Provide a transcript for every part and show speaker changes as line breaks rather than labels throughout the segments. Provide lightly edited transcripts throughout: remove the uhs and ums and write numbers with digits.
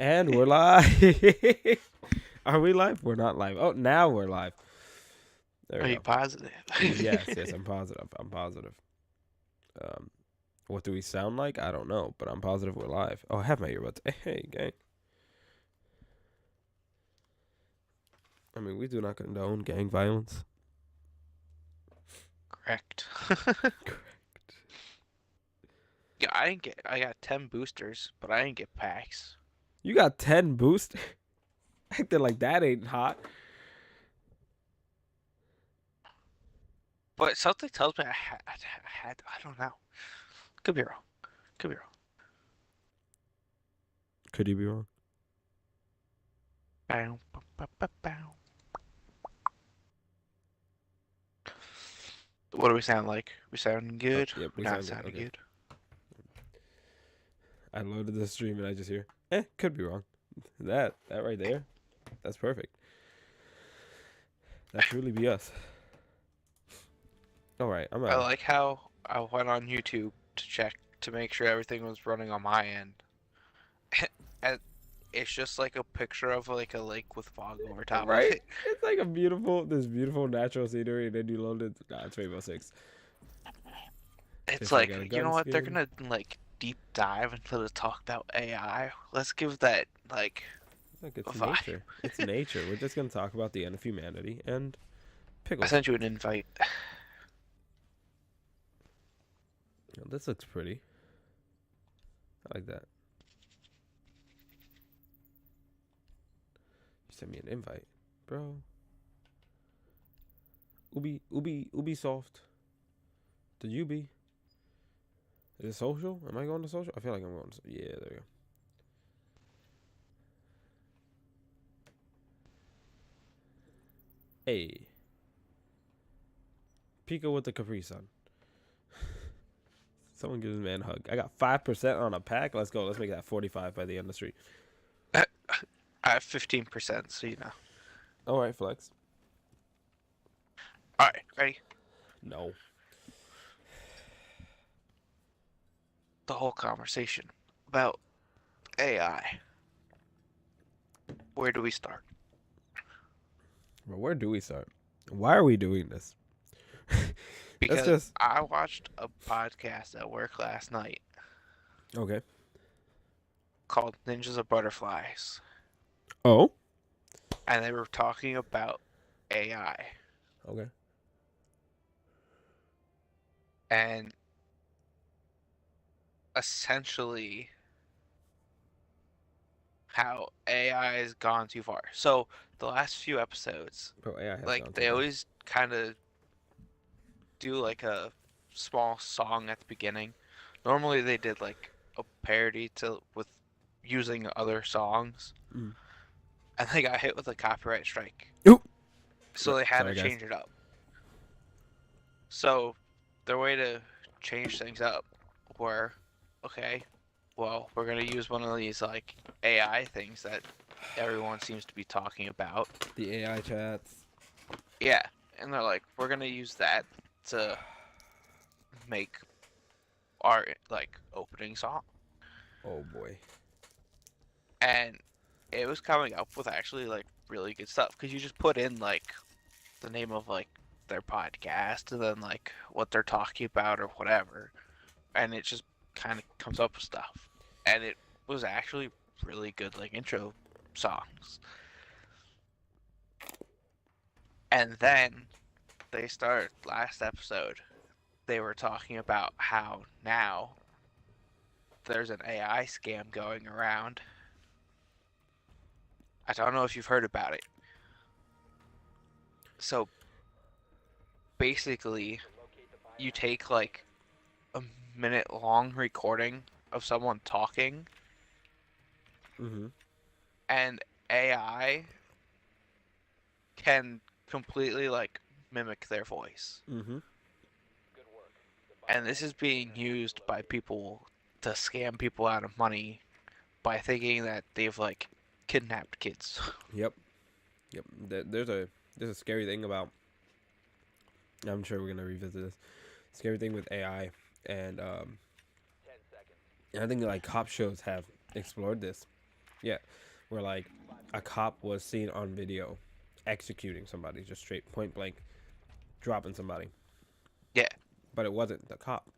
And we're live. Are we live? We're not live. Oh, now we're live. There
Are
we
you
go.
positive?
Yes, I'm positive. I'm positive. Um, what do we sound like? I don't know, but I'm positive we're live. Oh, I have my earbuds. Hey, gang. I mean, we do not condone gang violence.
Correct.
Correct.
Yeah, I got 10 boosters, but I didn't get packs.
You got 10 boost? Acting like that ain't hot.
But something tells me I don't know. Could be wrong. Could be wrong.
Could you be wrong?
Bow, bow, bow, bow, bow. What do we sound like? We sounding
Oh,
good?
yep,
We're
we
not
sound good.
sounding
Okay.
good.
I loaded the stream and I just hear, could be wrong. That right there, that's perfect. That truly be us. All right,
I like how I went on YouTube to check to make sure everything was running on my end. And it's just like a picture of like a lake with fog over top of
right.
it.
It's like this beautiful natural scenery, and then you load it. Nah, it's Rainbow Six.
It's
Fish, I
like,
got a
you know
gun
what? They're
skin.
gonna like deep dive into the talk about AI. Let's give that like
Look,
a
it's
vibe.
nature. It's nature. We're just gonna talk about the end of humanity and
I
pickles.
sent you an invite.
Oh, this looks pretty. I like that. You sent me an invite, bro. Ubisoft. Did you be? Is it social? Am I going to social? I feel like I'm going to. Yeah, there you go. Hey, Pico with the Capri Sun. Someone gives me a man a hug. I got 5% on a pack. Let's go. Let's make that 45 by the end of the street.
I have 15%, so you know.
All right, flex.
All right, ready?
No.
The whole conversation about AI. Where do we start?
But where do we start? Why are we doing this? Let's
Because
just.
I watched a podcast at work last night
Okay.
called Ninjas of Butterflies,
Oh.
and they were talking about AI.
Okay.
And essentially how AI has gone too far. So the last few episodes,
Bro, AI has
like
gone too
they
far.
always kind of do like a small song at the beginning. Normally they did like a parody to with using other songs,
Mm.
and they got hit with a copyright strike.
Oop.
So they had to
Sorry, guys.
change it up. So their way to change things up were, okay, well, we're gonna use one of these like AI things that everyone seems to be talking about.
The AI chats.
Yeah, and they're like, we're gonna use that to make our like opening song,
Oh boy.
and it was coming up with actually like really good stuff because you just put in like the name of like their podcast and then like what they're talking about or whatever, and it just kind of comes up with stuff, and it was actually really good like intro songs. And then they start last episode, they were talking about how now there's an AI scam going around. I don't know if you've heard about it. So basically, you take like a minute long recording of someone talking,
Mm-hmm.
and AI can completely like mimic their voice.
Mm-hmm.
And this is being used by people to scam people out of money by thinking that they've like kidnapped kids.
Yep. Yep. There's a scary thing about. I'm sure we're gonna revisit this. Scary thing with AI, and I think like cop shows have explored this. Yeah, where like a cop was seen on video executing somebody, just straight point blank, dropping somebody,
Yeah.
but it wasn't the cop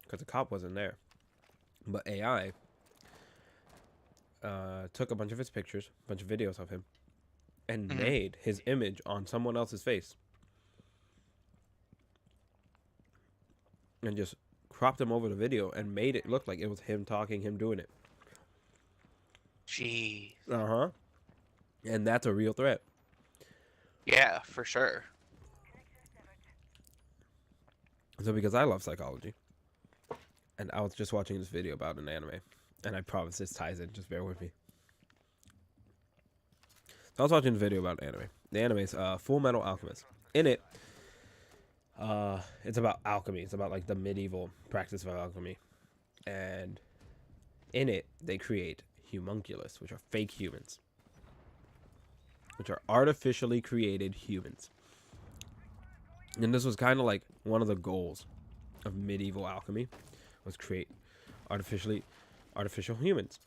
because the cop wasn't there. But AI took a bunch of his pictures, a bunch of videos of him, and
Hmm.
made his image on someone else's face and just cropped him over the video and made it look like it was him talking, him doing it.
Jeez.
Uh huh. And that's a real threat.
Yeah, for sure.
So because I love psychology, and I was just watching this video about an anime, and I promise this ties in. Just bear with me. So I was watching a video about an anime. The anime is Full Metal Alchemist. In it, it's about alchemy. It's about like the medieval practice of alchemy, and in it they create homunculus, which are fake humans, which are artificially created humans. And this was kind of like one of the goals of medieval alchemy was create artificial humans.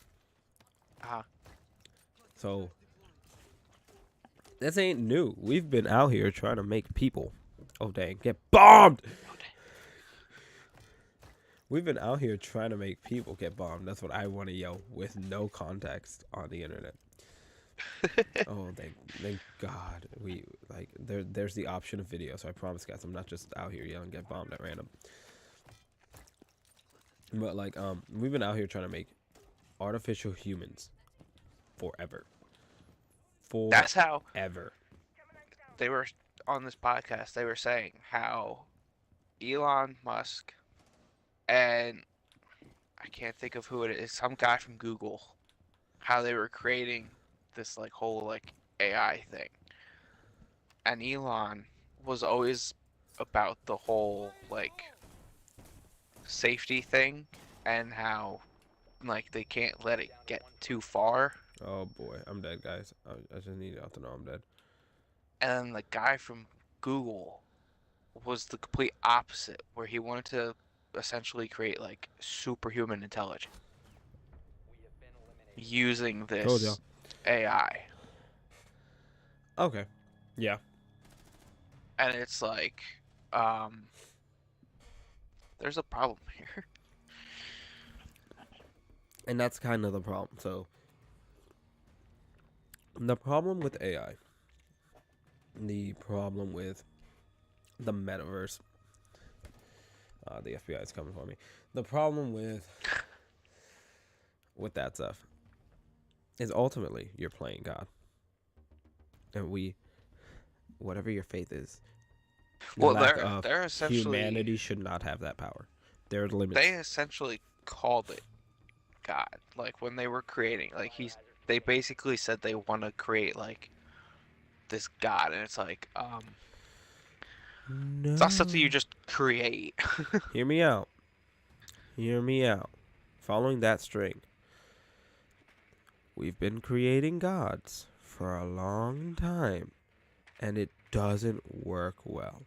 Uh-huh.
So this ain't new. We've been out here trying to make people, oh dang, get bombed. We've been out here trying to make people get bombed. That's what I want to yell with no context on the internet. Oh, thank God. We like there's the option of video, so I promise guys I'm not just out here yelling get bombed at random. But like we've been out here trying to make artificial humans forever.
That's how
Forever.
they were on this podcast. They were saying how Elon Musk and I can't think of who it is, some guy from Google, how they were creating this like whole like AI thing. And Elon was always about the whole like safety thing and how like they can't let it get too far.
Oh boy, I'm dead, guys. I just need y'all to know I'm dead.
And then the guy from Google was the complete opposite, where he wanted to essentially create like superhuman intelligence using
Told y'all.
this AI.
Okay. Yeah.
And it's like, um, there's a problem here.
And that's kind of the problem. So the problem with AI, the problem with the metaverse, the FBI is coming for me. The problem with that stuff is ultimately you're playing God, and whatever your faith is, the
Well,
lack
they're
of
they're essentially
humanity should not have that power. There are
they
limits.
essentially called it God. Like when they were creating, like they basically said they want to create like this God, and it's like, it's not something you
No.
just create.
Hear me out. Hear me out. Following that string, we've been creating gods for a long time, and it doesn't work well.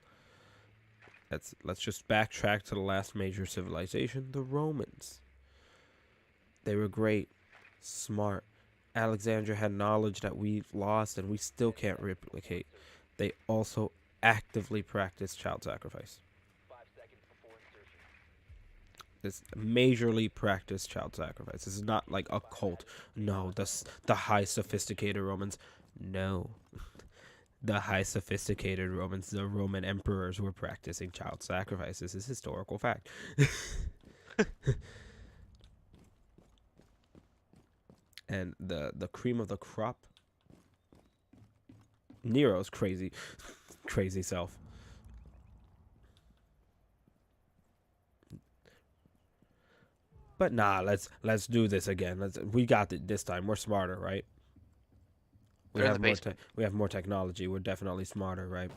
Let's just backtrack to the last major civilization, the Romans. They were great, smart. Alexandria had knowledge that we've lost and we still can't replicate. They also actively practiced child sacrifice. This majorly practiced child sacrifice. This is not like a cult. No, the high sophisticated Romans. No. The high sophisticated Romans, the Roman emperors were practicing child sacrifice. This is historical fact. And the cream of the crop, Nero's crazy crazy self. But nah, let's do this again. We got it this time. We're smarter, right? We
They're in the
have
basement.
we have more technology. We're definitely smarter, right?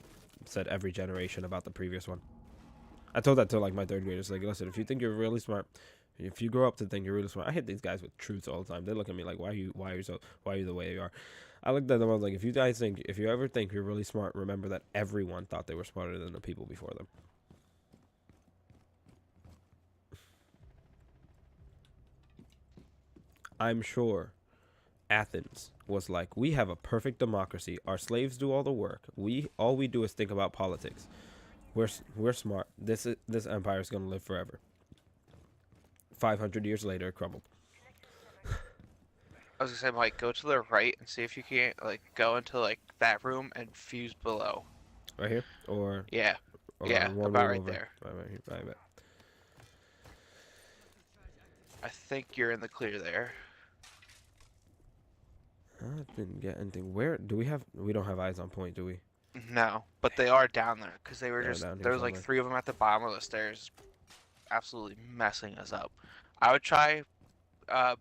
Said every generation about the previous one. I told that to like my third graders. Like, listen, if you think you're really smart, if you grow up to think you're really smart, I hit these guys with truths all the time. They look at me like, why are you the way you are? I looked at them. I was like, if you ever think you're really smart, remember that everyone thought they were smarter than the people before them. I'm sure Athens was like, we have a perfect democracy. Our slaves do all the work. All we do is think about politics. We're smart. This empire is gonna live forever. 500 years later, it crumbled.
I was gonna say, Mike, go to the right and see if you can't like go into like that room and fuse below.
Right here, or
Yeah,
or
yeah,
one
about
room
right
over.
there.
Right here. Right, right.
I think you're in the clear there.
I didn't get anything. Where do we have? We don't have eyes on point, do we?
No, but they are down there because they were
They're
just
down here
there was like
somewhere.
3 of them at the bottom of the stairs, absolutely messing us up. I would try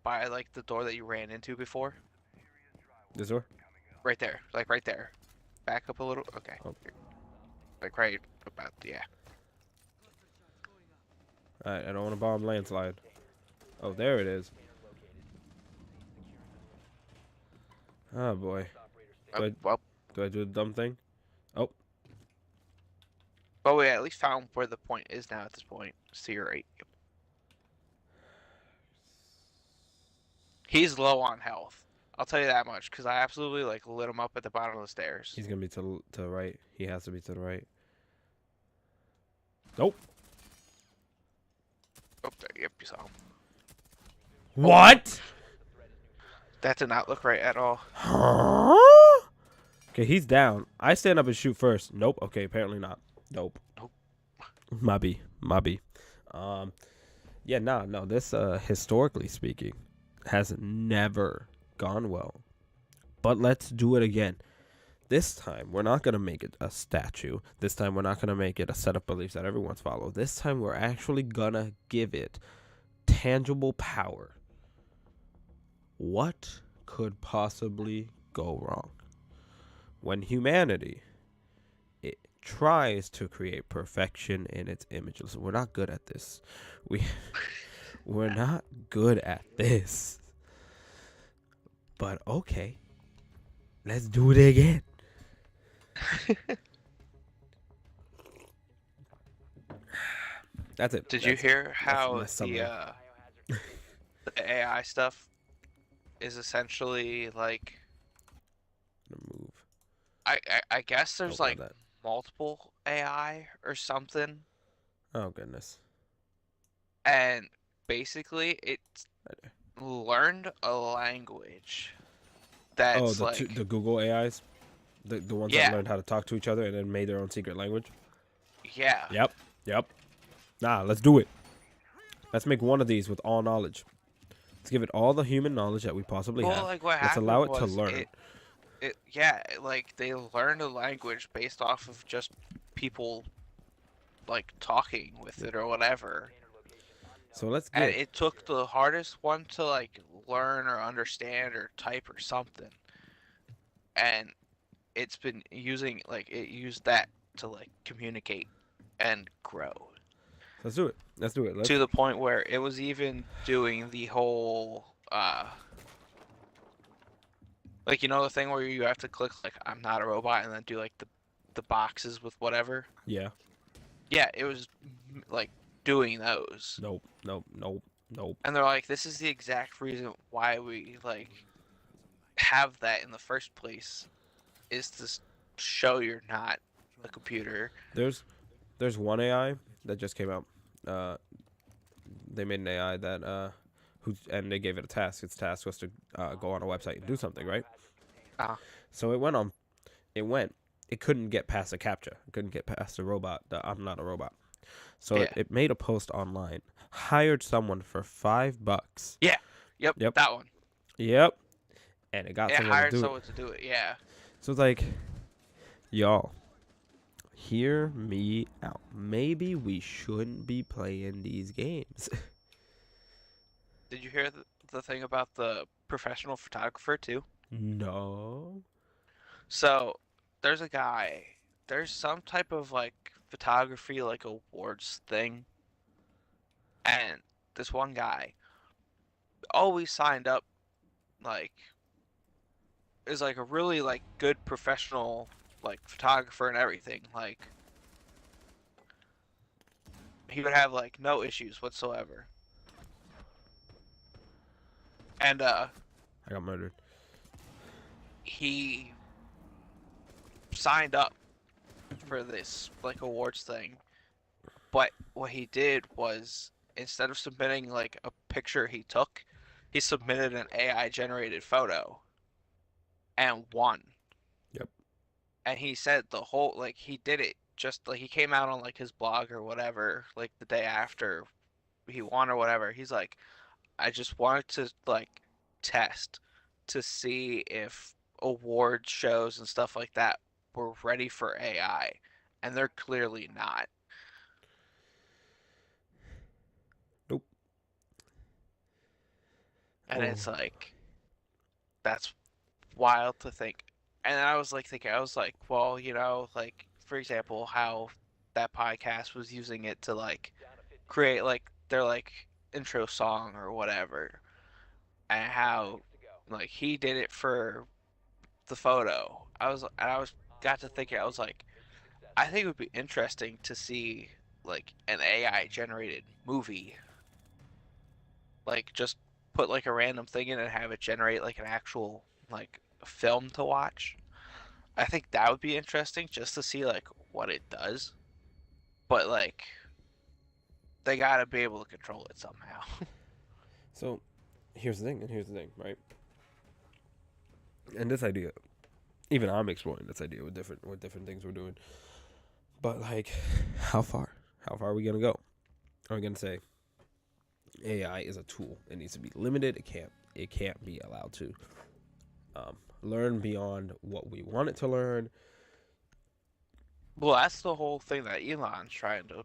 by like the door that you ran into before,
This door.
right there, like right there. Back up a little. Okay,
Oh.
like right about yeah.
Alright, I don't want to bomb landslide. Oh, there it is. Oh boy.
Well,
Do I do the dumb thing? Oh,
but we at least found where the point is now at this point. See your right. He's low on health. I'll tell you that much because I absolutely like lit him up at the bottom of the stairs.
he's gonna be to the right. He has to be to the right. Nope.
Oh, there, yep, you saw him.
What?
That did not look right at all.
Huh? Okay, he's down. I stand up and shoot first. Nope. Okay, apparently not. Nope.
Nope.
Mobby. Yeah, no. This, historically speaking, has never gone well. But let's do it again. This time, we're not going to make it a statue. This time, we're not going to make it a set of beliefs that everyone's follow. This time, we're actually going to give it tangible power. What could possibly go wrong? When humanity, it tries to create perfection in its images. We're not good at this. We're not good at this. But okay. Let's do it again. That's it.
Did you hear how
my summary.
the AI stuff is essentially like
Move.
I guess there's
Not
like
that.
multiple AI or something,
Oh goodness.
and basically it's
Right there.
learned a language
Oh,
that's like
the Google AIs, the ones that
yeah,
learned how to talk to each other and then made their own secret language.
yeah.
Yep. Nah, let's do it. Let's make one of these with all knowledge. Let's give it all the human knowledge that we possibly
Well,
have.
like what
Let's
happened
allow it to
was
learn.
like they learned a language based off of just people like talking with it or whatever.
So let's
And
get.
it took the hardest one to like learn or understand or type or something. And it's been using like it used that to like communicate and grow
Let's do it. Let's do it. Let's.
to the point where it was even doing the whole like you know the thing where you have to click like I'm not a robot and then do like the boxes with whatever.
Yeah.
Yeah, it was like doing those.
Nope.
And they're like, this is the exact reason why we like have that in the first place, is to show you're not a computer.
There's one AI that just came out. They made an AI that and they gave it a task. Its task was to go on a website and do something, right? So it went on. It couldn't get past a captcha. It couldn't get past the robot. I'm not a robot. So
Yeah.
it made a post online. Hired someone for $5.
Yeah. Yep. That one.
Yep. And it got
It
someone to
hired
do
someone
it.
to do it. Yeah.
So it's like, y'all, hear me out. Maybe we shouldn't be playing these games.
Did you hear the thing about the professional photographer too?
No.
So there's a guy. There's some type of like photography like awards thing, and this one guy always signed up like is like a really like good professional like photographer and everything. Like he would have like no issues whatsoever. And
I got murdered.
he signed up for this like awards thing, but what he did was instead of submitting like a picture he took, he submitted an AI generated photo and won.
Yep.
And he said the whole like he did it just like he came out on like his blog or whatever like the day after he won or whatever. He's like, I just wanted to like test to see if award shows and stuff like that were ready for AI, and they're clearly not.
Nope.
And
Oh.
it's like that's wild to think. And I was like thinking, I was like, well, like for example, how that podcast was using it to like create like their like intro song or whatever, and how like he did it for the photo. I was got to thinking, I was like, I think it would be interesting to see like an AI generated movie. Like just put like a random thing in and have it generate like an actual like film to watch. I think that would be interesting just to see like what it does. But like they gotta be able to control it somehow.
So, here's the thing, right? And this idea, even I'm exploring this idea with different things we're doing. But like, how far? How far are we gonna go? Are we gonna say AI is a tool? It needs to be limited. It can't be allowed to learn beyond what we want it to learn.
Well, that's the whole thing that Elon's trying to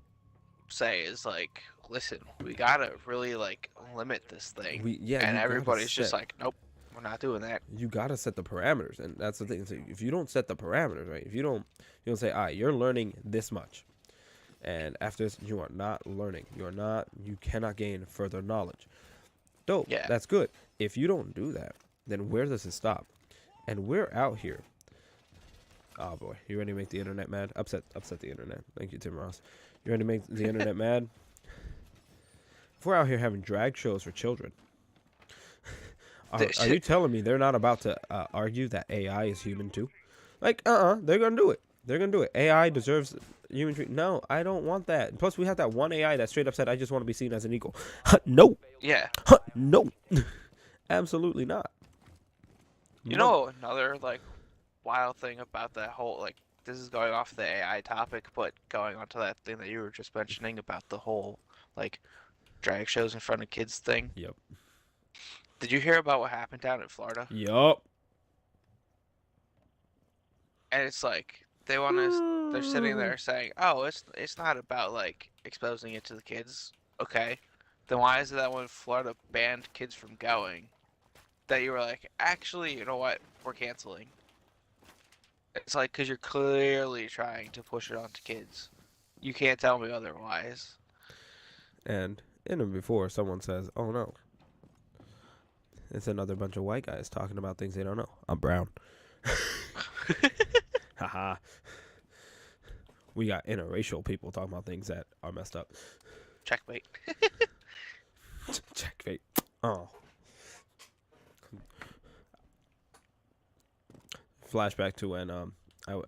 say is like, listen, we gotta really like limit this thing. And
You gotta
everybody's just
set.
like, nope, we're not doing that.
You gotta set the parameters, and that's the thing. So if you don't set the parameters, right? If you don't say, all right, you're learning this much, and after this, you are not learning. You cannot gain further knowledge. Dope.
Yeah.
That's good. If you don't do that, then where does it stop? And we're out here. Oh boy, you ready to make the internet mad? Upset the internet. Thank you, Tim Ross. You ready to make the internet mad? If we're out here having drag shows for children, are you telling me they're not about to argue that AI is human too? Like, they're gonna do it. They're gonna do it. AI deserves human treatment. No, I don't want that. And plus, we have that one AI that straight up said, "I just want to be seen as an equal." No,
Yeah.
no, absolutely not.
You
No.
know another like wild thing about that whole like this is going off the AI topic, but going on to that thing that you were just mentioning about the whole like drag shows in front of kids thing.
Yep.
Did you hear about what happened down in Florida?
Yup.
And it's like they're sitting there saying, "Oh, it's not about like exposing it to the kids." Okay. Then why is it that when Florida banned kids from going, that you were like, "Actually, you know what? We're canceling." It's like because you're clearly trying to push it onto kids. You can't tell me otherwise.
And in and before someone says, "Oh no, it's another bunch of white guys talking about things they don't know." I'm brown. Haha. We got interracial people talking about things that are messed up.
Checkmate.
Checkmate. Oh. Flashback to when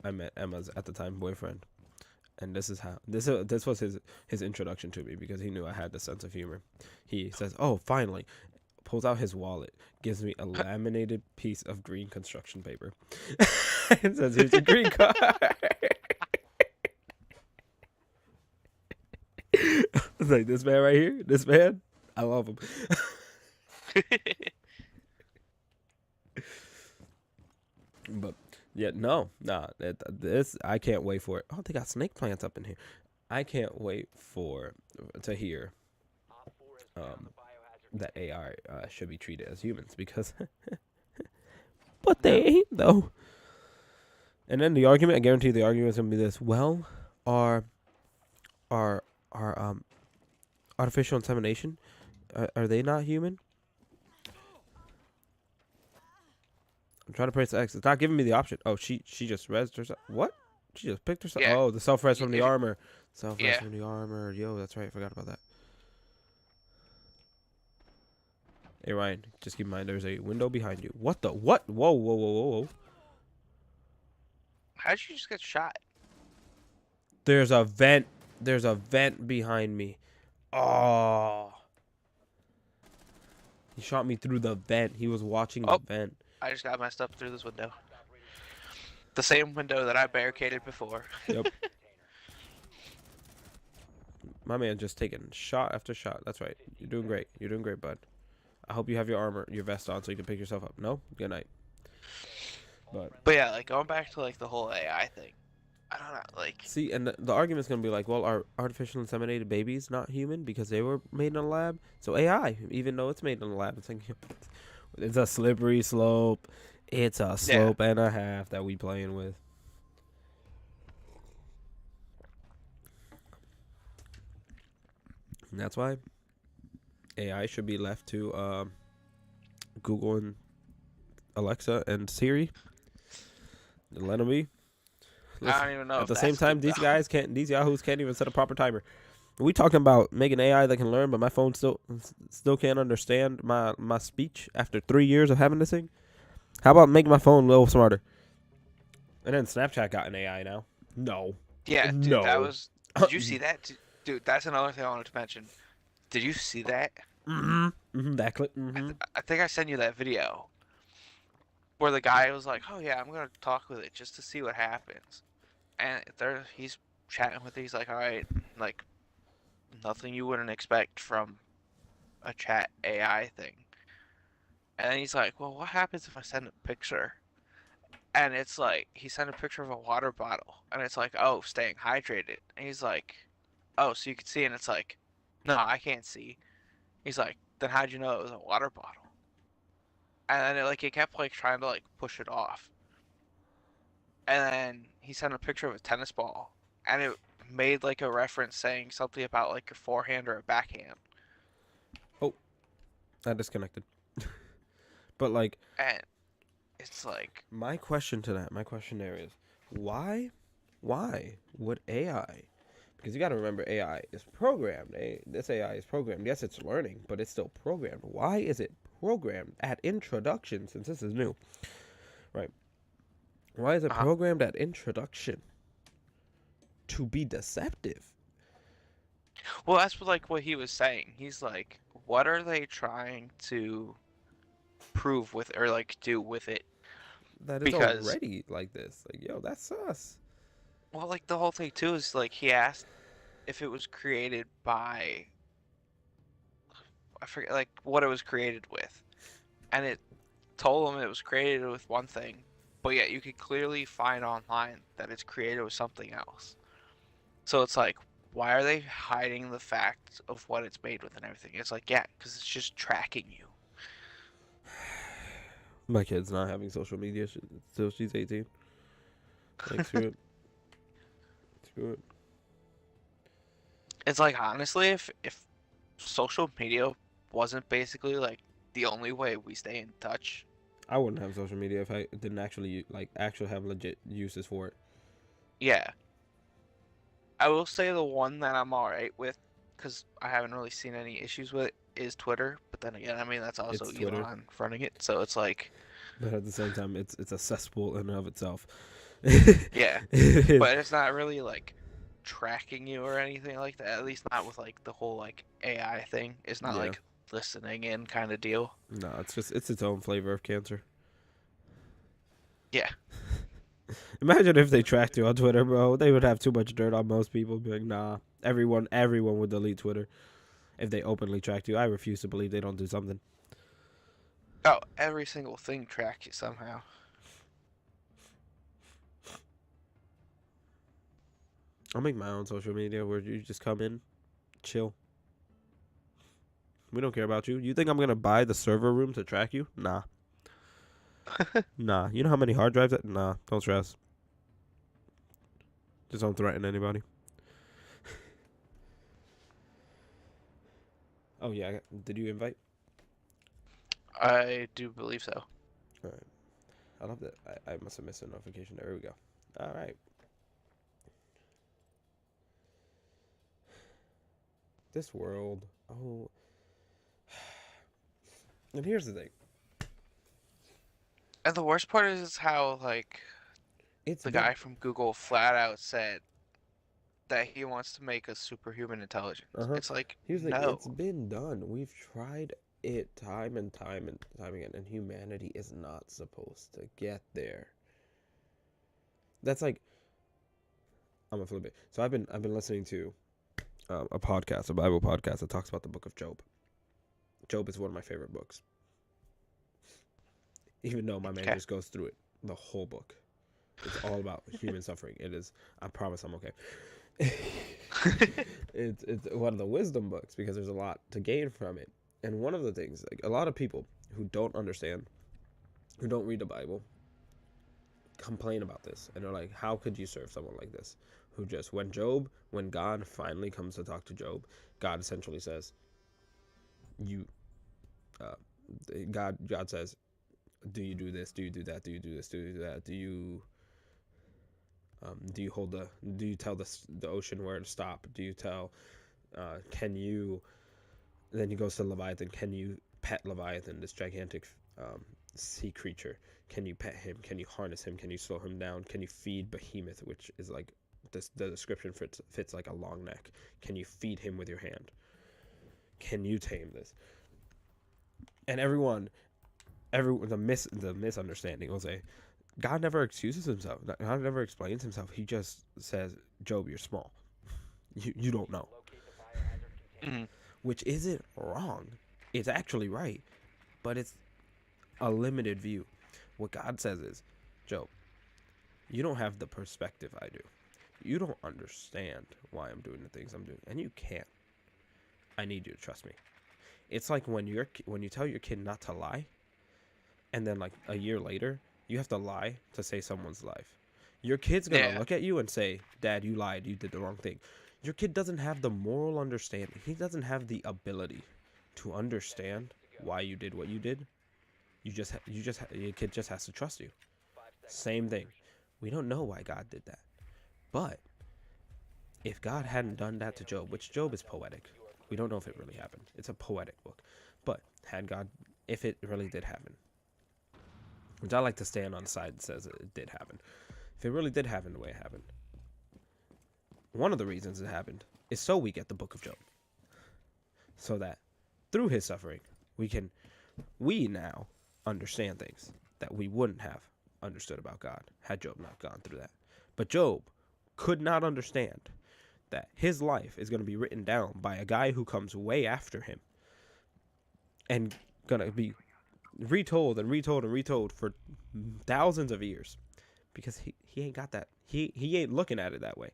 I met Emma's at the time boyfriend, and this is how this was his introduction to me because he knew I had the sense of humor. He says, "Oh, finally," pulls out his wallet, gives me a laminated piece of green construction paper, and says, "Here's a green card." It's like this man right here. This man, I love him. But yeah, no, nah. This I can't wait for it. Oh, they got snake plants up in here. I can't wait to hear that AI should be treated as humans because, but they ain't though. And then the argument, I guarantee the argument is gonna be this: well, are artificial insemination, are they not human? I'm trying to press X. It's not giving me the option. Oh, she just rezzed herself. What? She just picked herself.
Yeah.
Oh, the self-res from the armor. Self-res
Yeah.
from the armor. Yo, that's right. I forgot about that. Hey, Ryan, just keep in mind there's a window behind you. What the? What? Whoa, whoa, whoa, whoa, whoa.
How'd you just get shot?
There's a vent. There's a vent behind me. Oh. He shot me through the vent. He was watching the
Oh,
vent.
I just got messed up through this window. The same window that I barricaded before.
Yep. My man just taking shot after shot. That's right. You're doing great. You're doing great, bud. I hope you have your armor, your vest on so you can pick yourself up. No? Good night. But
But yeah, like going back to like the whole AI thing. I don't know, like
see, and the argument's going to be like, well, are artificial inseminated babies not human because they were made in a lab? So AI, even though it's made in a lab, it's like, it's a slippery slope. It's a
yeah.
slope and a half that we playing with. And that's why AI should be left to Google and Alexa and Siri. Let them be.
I
Listen,
don't even know
at
if
the same
that's good
time,
though.
these yahoos can't even set a proper timer. We talking about making AI that can learn, but my phone still can't understand my speech after 3 years of having this thing. How about making my phone a little smarter? And then Snapchat got an AI now. No,
Yeah, dude, that
no.
was. Did you see that? Dude, that's another thing I wanted to mention. Did you see that?
That clip.
I think I sent you that video where the guy was like, "Oh yeah, I'm gonna talk with it just to see what happens." And he's chatting with it. He's like, "All right, like nothing you wouldn't expect from a chat AI thing." And then he's like, "Well, what happens if I send a picture?" And it's like he sent a picture of a water bottle, and it's like, "Oh, staying hydrated." And he's like, "Oh, so you can see?" And it's like, "No, I can't see." He's like, "Then how'd you know it was a water bottle?" And then it kept like trying to like push it off. And then he sent a picture of a tennis ball, and it made like a reference saying something about like your forehand or a backhand.
Oh, I disconnected. But like,
And it's like,
my question there is, why, why would AI? Because you got to remember, AI is programmed. This AI is programmed. Yes, it's learning, but it's still programmed. Why is it programmed at introduction? Since this is new, right? Why is it
uh-huh.
programmed at introduction to be deceptive?
Well, that's what he was saying. He's like, what are they trying to prove with or like do with it?
That is
Because
already like this. Like, yo, that's us.
well, like the whole thing too is like he asked if it was created by I forget like what it was created with, and it told him it was created with one thing, but yet you could clearly find online that it's created with something else. So it's like, why are they hiding the fact of what it's made with and everything? It's like, yeah, because it's just tracking you.
My kid's not having social media till she's 18. Like, screw it. Screw it.
It's like honestly, if social media wasn't basically like the only way we stay in touch,
I wouldn't have social media if I didn't actually actually have legit uses for it.
yeah, I will say the one that I'm all right with, because I haven't really seen any issues with it, is Twitter. But then again, I mean that's also
It's Twitter,
Elon running it, so it's like,
but at the same time, it's a cesspool in and of itself.
yeah,
It is.
but it's not really like tracking you or anything like that. At least not with like the whole like AI thing. It's not
Yeah.
like listening in kind of deal.
No, it's its own flavor of cancer.
Yeah.
Imagine if they tracked you on Twitter, bro. They would have too much dirt on most people. Be like, nah. Everyone would delete Twitter if they openly tracked you. I refuse to believe they don't do something.
Oh, every single thing tracks you somehow.
I'll make my own social media where you just come in, chill. We don't care about you. You think I'm gonna buy the server room to track you? Nah. Nah. You know how many hard drives? Nah. Don't stress. Just don't threaten anybody. Oh yeah. Did you invite?
I do believe so.
All right. I love that. I must have missed a notification. There we go. All right. This world. Oh. And here's the thing.
And the worst part is how like
It's
the
been
guy from Google flat out said that he wants to make a superhuman intelligence.
uh-huh.
It's like,
He was like, it's
no.
been done. We've tried it time and time and time again, and humanity is not supposed to get there. That's like I'm gonna flip it. So I've been listening to a podcast, a Bible podcast that talks about the book of Job. Job is one of my favorite books, even though my man
Okay.
just goes through it the whole book. It's all about human suffering. It is. I promise I'm okay. It's one of the wisdom books because there's a lot to gain from it. And one of the things, like a lot of people who don't understand, who don't read the Bible, complain about this, and they're like, "How could you serve someone like this?" Who just when God finally comes to talk to Job, God essentially says, "You, uh, God says, do you do this? Do you do that? Do you do this? Do you do that? Do you hold do you tell the ocean where to stop? Do you tell can you then he goes to Leviathan, can you pet Leviathan, this gigantic sea creature? Can you pet him? Can you harness him? Can you slow him down? Can you feed Behemoth, which is like the description fits like a long neck? Can you feed him with your hand? Can you tame this? And the misunderstanding will say God never excuses himself. God never explains himself. He just says, Job, you're small. You don't know.
Mhm.
Which isn't wrong. It's actually right. But it's a limited view. What God says is, Job, you don't have the perspective I do. You don't understand why I'm doing the things I'm doing. And you can't. I need you to trust me. It's like when you tell your kid not to lie, and then like a year later, you have to lie to save someone's life. Your kid's gonna
Yeah.
look at you and say, Dad, you lied. You did the wrong thing. Your kid doesn't have the moral understanding. He doesn't have the ability to understand why you did what you did. Your kid just has to trust you. Same thing. We don't know why God did that. But if God hadn't done that to Job, which Job is poetic, we don't know if it really happened. It's a poetic book. But if it really did happen, which I like to stand on the side that says it did happen. If it really did happen the way it happened, one of the reasons it happened is so we get the book of Job. So that through his suffering, we now understand things that we wouldn't have understood about God had Job not gone through that. But Job could not understand that his life is going to be written down by a guy who comes way after him and going to be retold and retold and retold for thousands of years because he ain't got that. He ain't looking at it that way.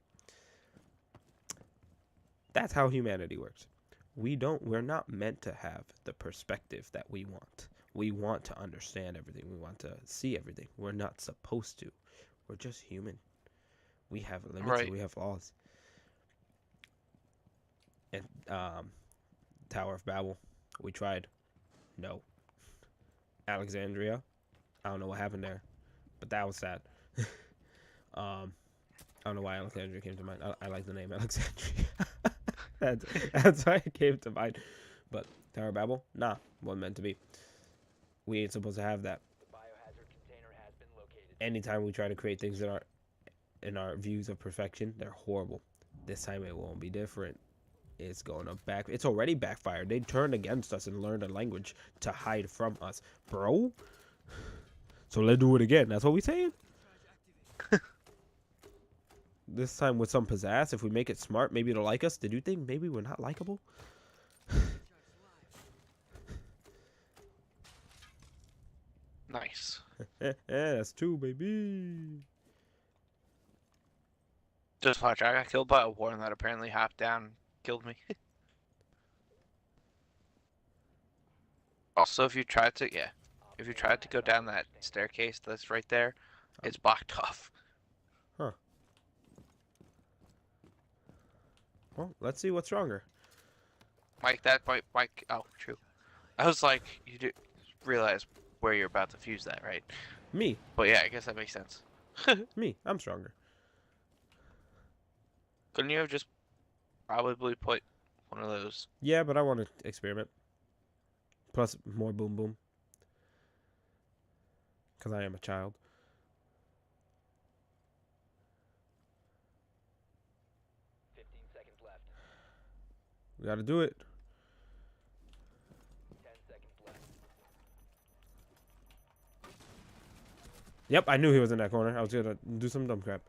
That's how humanity works. We're not meant to have the perspective that we want. We want to understand everything. We want to see everything. We're not supposed to. We're just human. We have limits and
Right.
we have flaws. And Tower of Babel, we tried. No. Alexandria, I don't know what happened there, but that was sad. I don't know why Alexandria came to mind. I like the name Alexandria. that's, that's why it came to mind. But Tower of Babel, nah, wasn't meant to be. We ain't supposed to have that. Anytime we try to create things in our views of perfection, they're horrible. This time it won't be different. It's going to back. It's already backfired. They turned against us and learned a language to hide from us, bro. So let's do it again. That's what we saying. This time with some pizzazz. If we make it smart, maybe it'll like us. Did you think maybe we're not likable?
Nice.
That's two, baby.
Just watch. I got killed by a worm that apparently hopped down and killed me. Also, if you tried to, yeah, if you tried to go down that staircase that's right there, it's blocked off.
Huh. Well, let's see what's stronger.
Mike, that Mike. Oh, true. I was like, you do realize where you're about to fuse that, right?
Me.
But yeah, I guess that makes sense.
Me. I'm stronger.
Couldn't you have just probably put one of those?
Yeah, but I want to experiment. Plus, more boom boom. Because I am a child. We gotta do it. Yep, I knew he was in that corner. I was gonna do some dumb crap.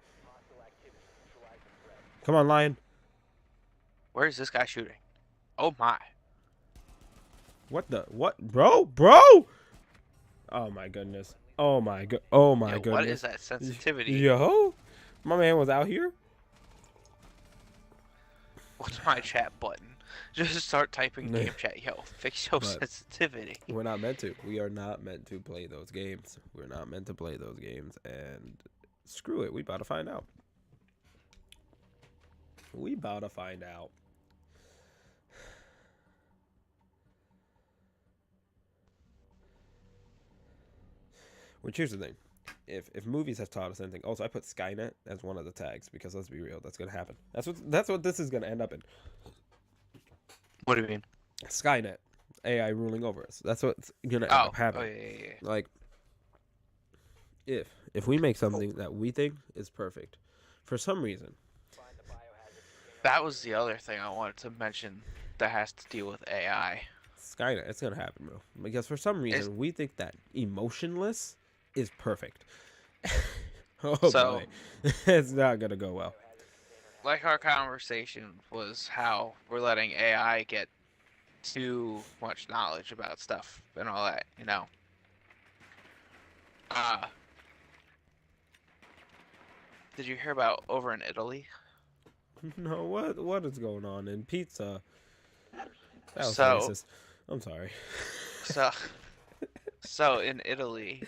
Come on, Lion.
Where is this guy shooting? Oh my.
What the? What? Bro? Oh my goodness. Oh my
Yo, what
goodness.
is that sensitivity?
Yo, my man was out here.
What's my chat button? Just start typing game chat. Yo, fix your
But
sensitivity.
we're not meant to. We are not meant to play those games. We're not meant to play those games. And screw it. We about to find out. We about to find out. Which here's the thing. If movies have taught us anything, also I put Skynet as one of the tags because let's be real, that's gonna happen. That's what this is gonna end up in.
What do you mean?
Skynet, AI ruling over us. That's what's gonna end
Oh,
up happening.
yeah.
Like, if we make something that we think is perfect, for some reason,
That was the other thing I wanted to mention that has to deal with AI.
Skynet, it's gonna happen, bro. Because for some reason we think that emotionless is perfect. Oh
So,
boy, it's not gonna go well.
like our conversation was how we're letting AI get too much knowledge about stuff and all that, you know. Uh, did you hear about over in Italy?
No, what is going on in pizza? That was
So,
racist. I'm sorry.
so, so in Italy,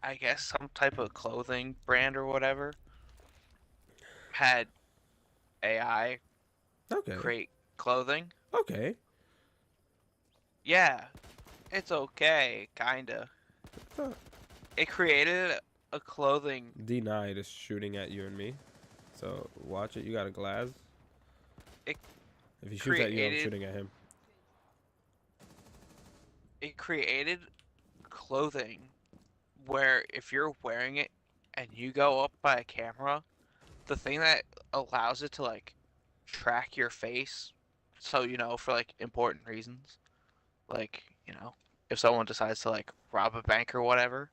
I guess some type of clothing brand or whatever had AI
Okay.
create clothing.
Okay.
Yeah, it's okay, kinda.
Uh,
It created a clothing.
Denied is shooting at you and me. So watch it. You got a glass.
It
If he shoots at you, I'm
created
shooting at him.
it created clothing where if you're wearing it and you go up by a camera, the thing that allows it to like track your face, so you know for like important reasons, like you know if someone decides to like rob a bank or whatever,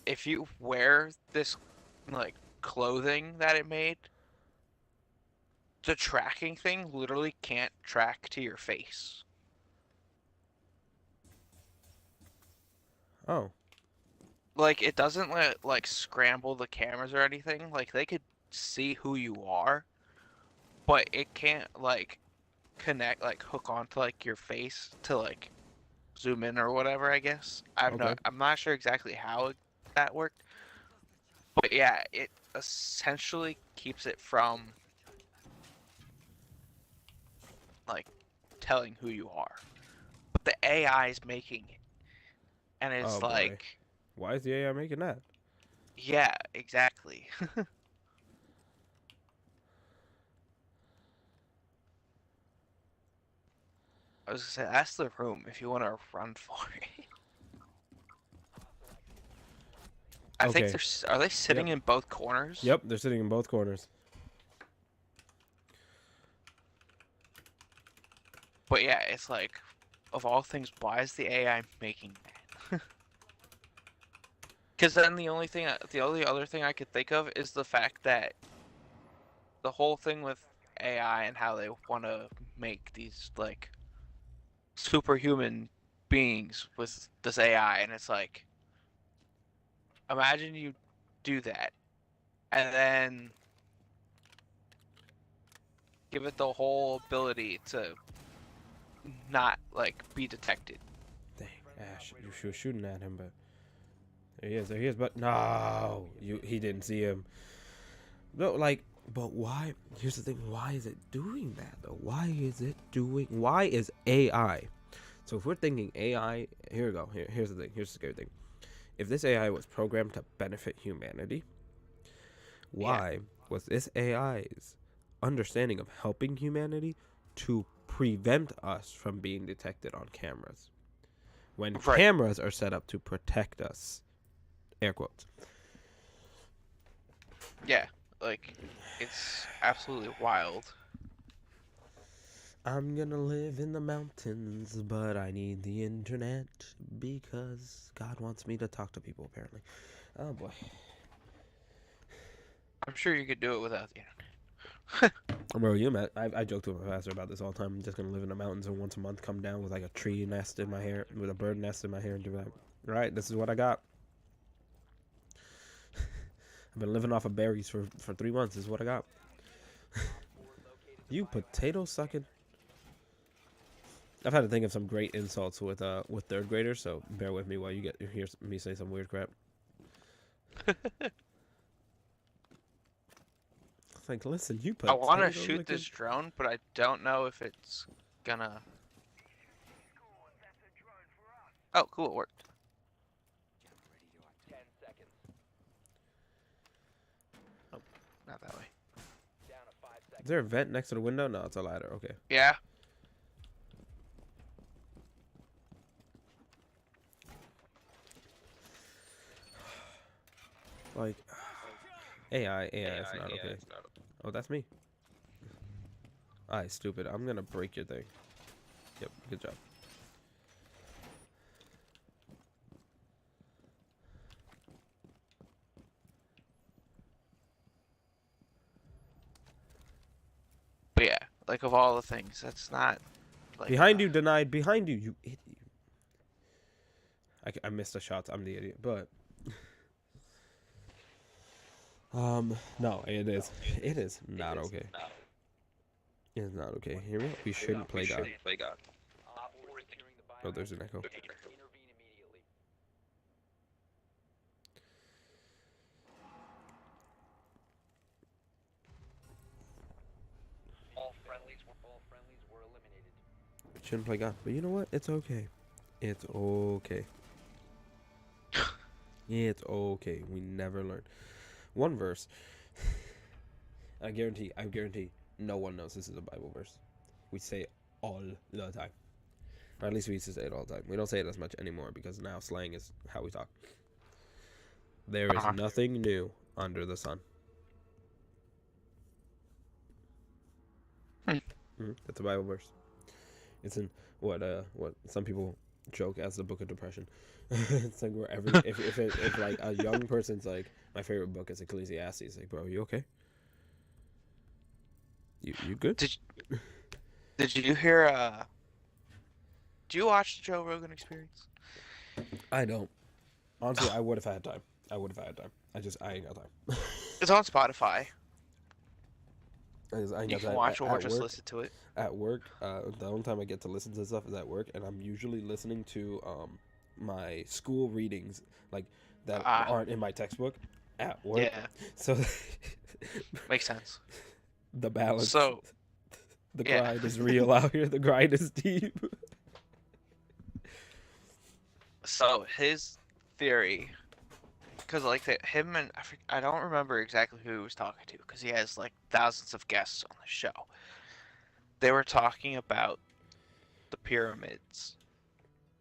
if you wear this like clothing that it made, the tracking thing literally can't track to your face.
Oh.
Like it doesn't let like scramble the cameras or anything. Like they could see who you are, but it can't like connect like hook onto like your face to like zoom in or whatever, I guess.
Okay.
I'm not sure exactly how that worked. But yeah, it essentially keeps it from like telling who you are. But the AI is making it. And
Oh
it's
boy.
like,
Why is the AI making that?
yeah, exactly. I was gonna say that's the room if you want to run for it. I think
Okay.
are they sitting
Yep.
in both corners?
Yep. They're sitting in both corners.
But yeah, it's like, of all things, why is the AI making that? Because then the only other thing I could think of is the fact that the whole thing with AI and how they want to make these like superhuman beings with this AI, and it's like, imagine you do that, and then give it the whole ability to not like be detected.
Dang, Ash, you were shooting at him, but there he is. There he is. But no, he didn't see him. No, like, but why? Here's the thing. Why is it doing that though? Why is it doing? Why is AI? So if we're thinking AI, here we go. Here's the thing. Here's the scary thing. If this AI was programmed to benefit humanity,
Yeah,
why was this AI's understanding of helping humanity to prevent us from being detected on cameras? When
right.
cameras are set up to protect us, air quotes.
Yeah, like it's absolutely wild.
I'm gonna live in the mountains, but I need the internet because God wants me to talk to people, apparently. Oh boy.
I'm sure you could do it without the internet.
Bro, you met. I joke to my pastor about this all the time. I'm just gonna live in the mountains and once a month come down with like a tree nest in my hair, with a bird nest in my hair, and do that. Right, this is what I got. I've been living off of berries for 3 months. This is what I got. You potato sucking. I've had to think of some great insults with third graders, so bear with me while you hear me say some weird crap. It's like, listen, you
I want to
potato
shoot
looking.
this drone, but I don't know if it's gonna. Oh, cool, it worked. Oh, not that way.
Is there a vent next to the window? No, it's a ladder. Okay.
Yeah.
Like, AI is not okay. Oh, that's me. Alright, stupid. I'm gonna break your thing. Yep, good job.
But yeah, like of all the things, that's not like
Behind you, denied. Behind you, you idiot. I missed the shots. I'm the idiot. But, no, it is. It is not okay. It is not okay. Hear me? We shouldn't play God. Oh, there's an echo. We shouldn't play God. But you know what? It's okay. It's okay. It's okay. We never learn. One verse. I guarantee, no one knows this is a Bible verse. We say it all the time. Or at least we used to say it all the time. We don't say it as much anymore because now slang is how we talk. There is nothing new under the sun. That's a Bible verse. It's in what some people joke as the book of depression. It's like where if like a young person's like, my favorite book is Ecclesiastes. Like, bro, you okay? You good?
Did you hear? Do you watch the Joe Rogan Experience?
I don't. Honestly, I would if I had time. I ain't got time.
It's on Spotify.
I ain't got
You can
time.
watch or just listen to it.
At work, the only time I get to listen to stuff is at work, and I'm usually listening to my school readings, like that aren't in my textbook, at work.
Yeah.
So
Makes sense.
The balance.
So
the grind is real out here. The grind is deep.
So his theory, because like him and I don't remember exactly who he was talking to, because he has like thousands of guests on the show. They were talking about the pyramids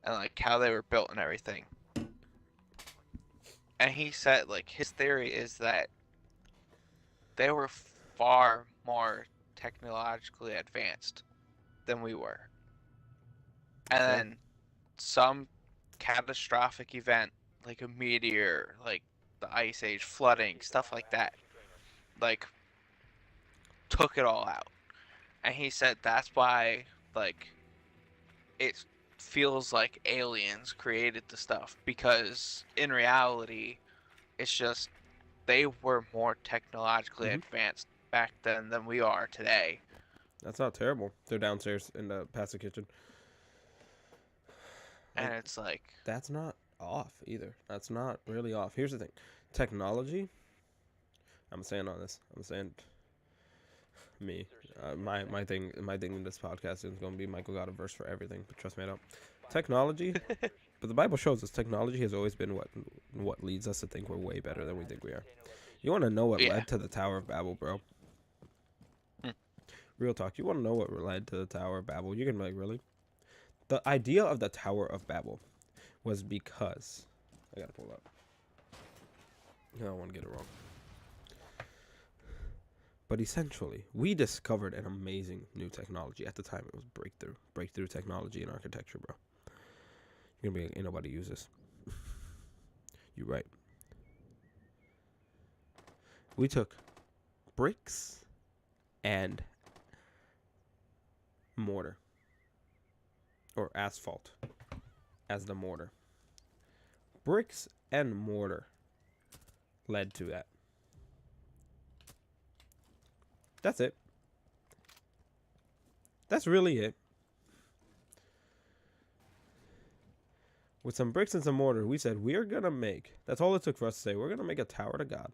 and like how they were built and everything. And he said like his theory is that they were far more technologically advanced than we were. And then some catastrophic event like a meteor, like the ice age, flooding, stuff like that, like took it all out. And he said that's why like it feels like aliens created the stuff, because in reality it's just they were more technologically advanced back then than we are today.
That's not terrible. They're downstairs in the past the kitchen.
And it's like,
that's not off either. That's not really off. Here's the thing. Technology, I'm saying on this. I'm saying me. My thing in this podcast is going to be Michael got a verse for everything, but trust me, I don't. Technology, but the Bible shows us technology has always been what leads us to think we're way better than we think we are. You want to know what led to the Tower of Babel, bro? Real talk. You want to know what led to the Tower of Babel? You're going to be like, really? The idea of the Tower of Babel was because... I got to pull up. I don't want to get it wrong. But essentially, we discovered an amazing new technology. At the time, it was breakthrough technology in architecture, bro. You're gonna be like, ain't nobody use this. You're right. We took bricks and mortar, or asphalt as the mortar. Bricks and mortar led to that. That's it. That's really it. With some bricks and some mortar, we said we're gonna make. That's all it took for us to say we're gonna make a tower to God.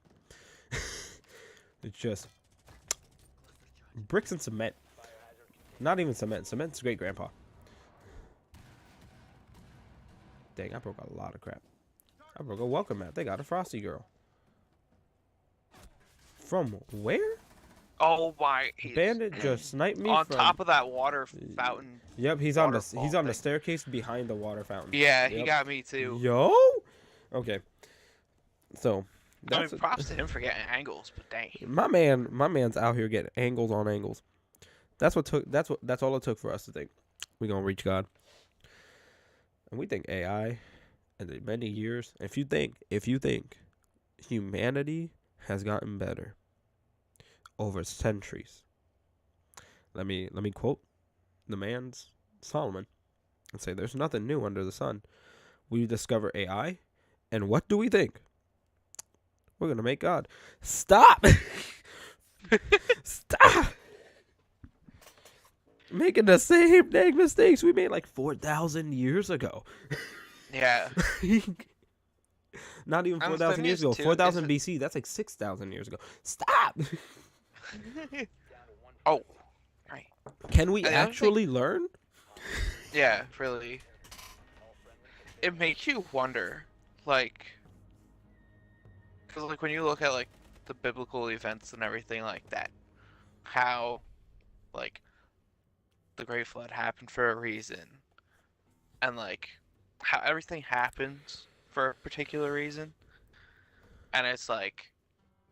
It's just bricks and cement. Not even cement. Cement's great grandpa. Dang, I broke a lot of crap. I broke a welcome mat. They got a Frosty Girl. From where?
Oh my!
Bandit just sniped me
on
from
top of that water fountain.
Yep, he's on the
Waterfall
staircase behind the water fountain.
Yeah,
Yep.
he got me too.
Yo. Okay. So
I mean, props to him for getting angles, but dang.
my man's out here getting angles on angles. That's all it took for us to think we're gonna reach God. And we think AI in the many years, if you think humanity has gotten better over centuries. Let me quote the man's Solomon and say there's nothing new under the sun. We discover AI, and what do we think? We're gonna make God. Stop! Stop! Making the same dang mistakes we made like 4,000 years ago.
Yeah.
Not even 4,000 years ago. 4,000 BC. That's like 6,000 years ago. Stop!
Oh, right.
Can we actually learn?
Yeah, really. It makes you wonder, like, because like when you look at like the biblical events and everything like that, how, like, the Great Flood happened for a reason, and like how everything happens for a particular reason, and it's like,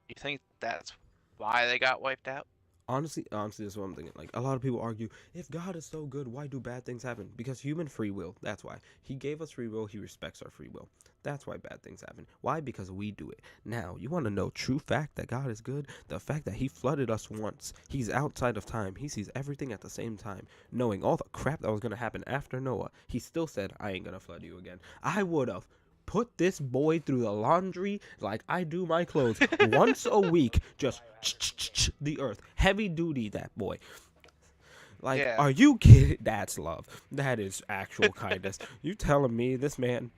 you think that's why they got wiped out?
Honestly, that's what I'm thinking. Like, a lot of people argue, if God is so good, why do bad things happen? Because human free will. That's why. He gave us free will. He respects our free will. That's why bad things happen. Why? Because we do it. Now, you want to know true fact that God is good? The fact that he flooded us once. He's outside of time. He sees everything at the same time. Knowing all the crap that was going to happen after Noah, he still said, I ain't going to flood you again. I would have put this boy through the laundry like I do my clothes once a week. Just the earth. Heavy duty, that boy. Like, yeah. Are you kidding? That's love. That is actual kindness. You telling me this man,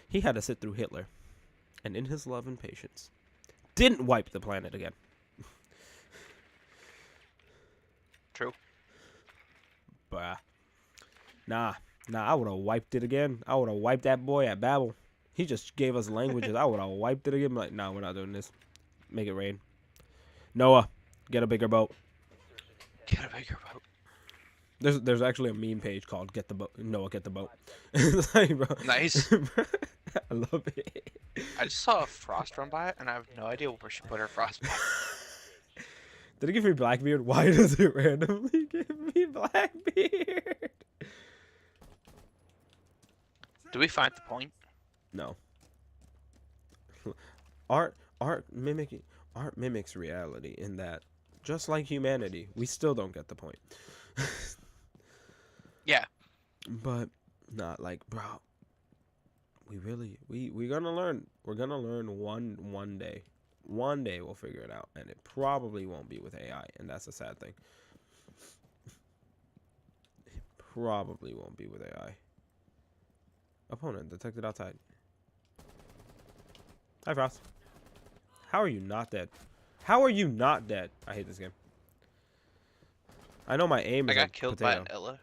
he had to sit through Hitler, and in his love and patience, didn't wipe the planet again.
True.
But nah, I would have wiped it again. I would have wiped that boy at Babel. He just gave us languages. I would have wiped it again. Like, nah, we're not doing this. Make it rain. Noah, get a bigger boat.
Get a bigger boat.
There's actually a meme page called "Get the Boat." Noah, get the boat. Like, bro,
nice.
I love it.
I just saw a frost run by it, and I have no idea where she put her frost.
Did it give me Blackbeard? Why does it randomly give me Blackbeard?
Do we find the point?
No. Art mimics reality in that, just like humanity, we still don't get the point.
Yeah.
But not like, bro. We're gonna learn. We're gonna learn one day. One day we'll figure it out, and it probably won't be with AI, and that's a sad thing. It probably won't be with AI. Opponent detected outside. Hi, Frost. How are you not dead? How are you not dead? I hate this game. I know my aim is
I got
like
killed
potato.
by an Ella.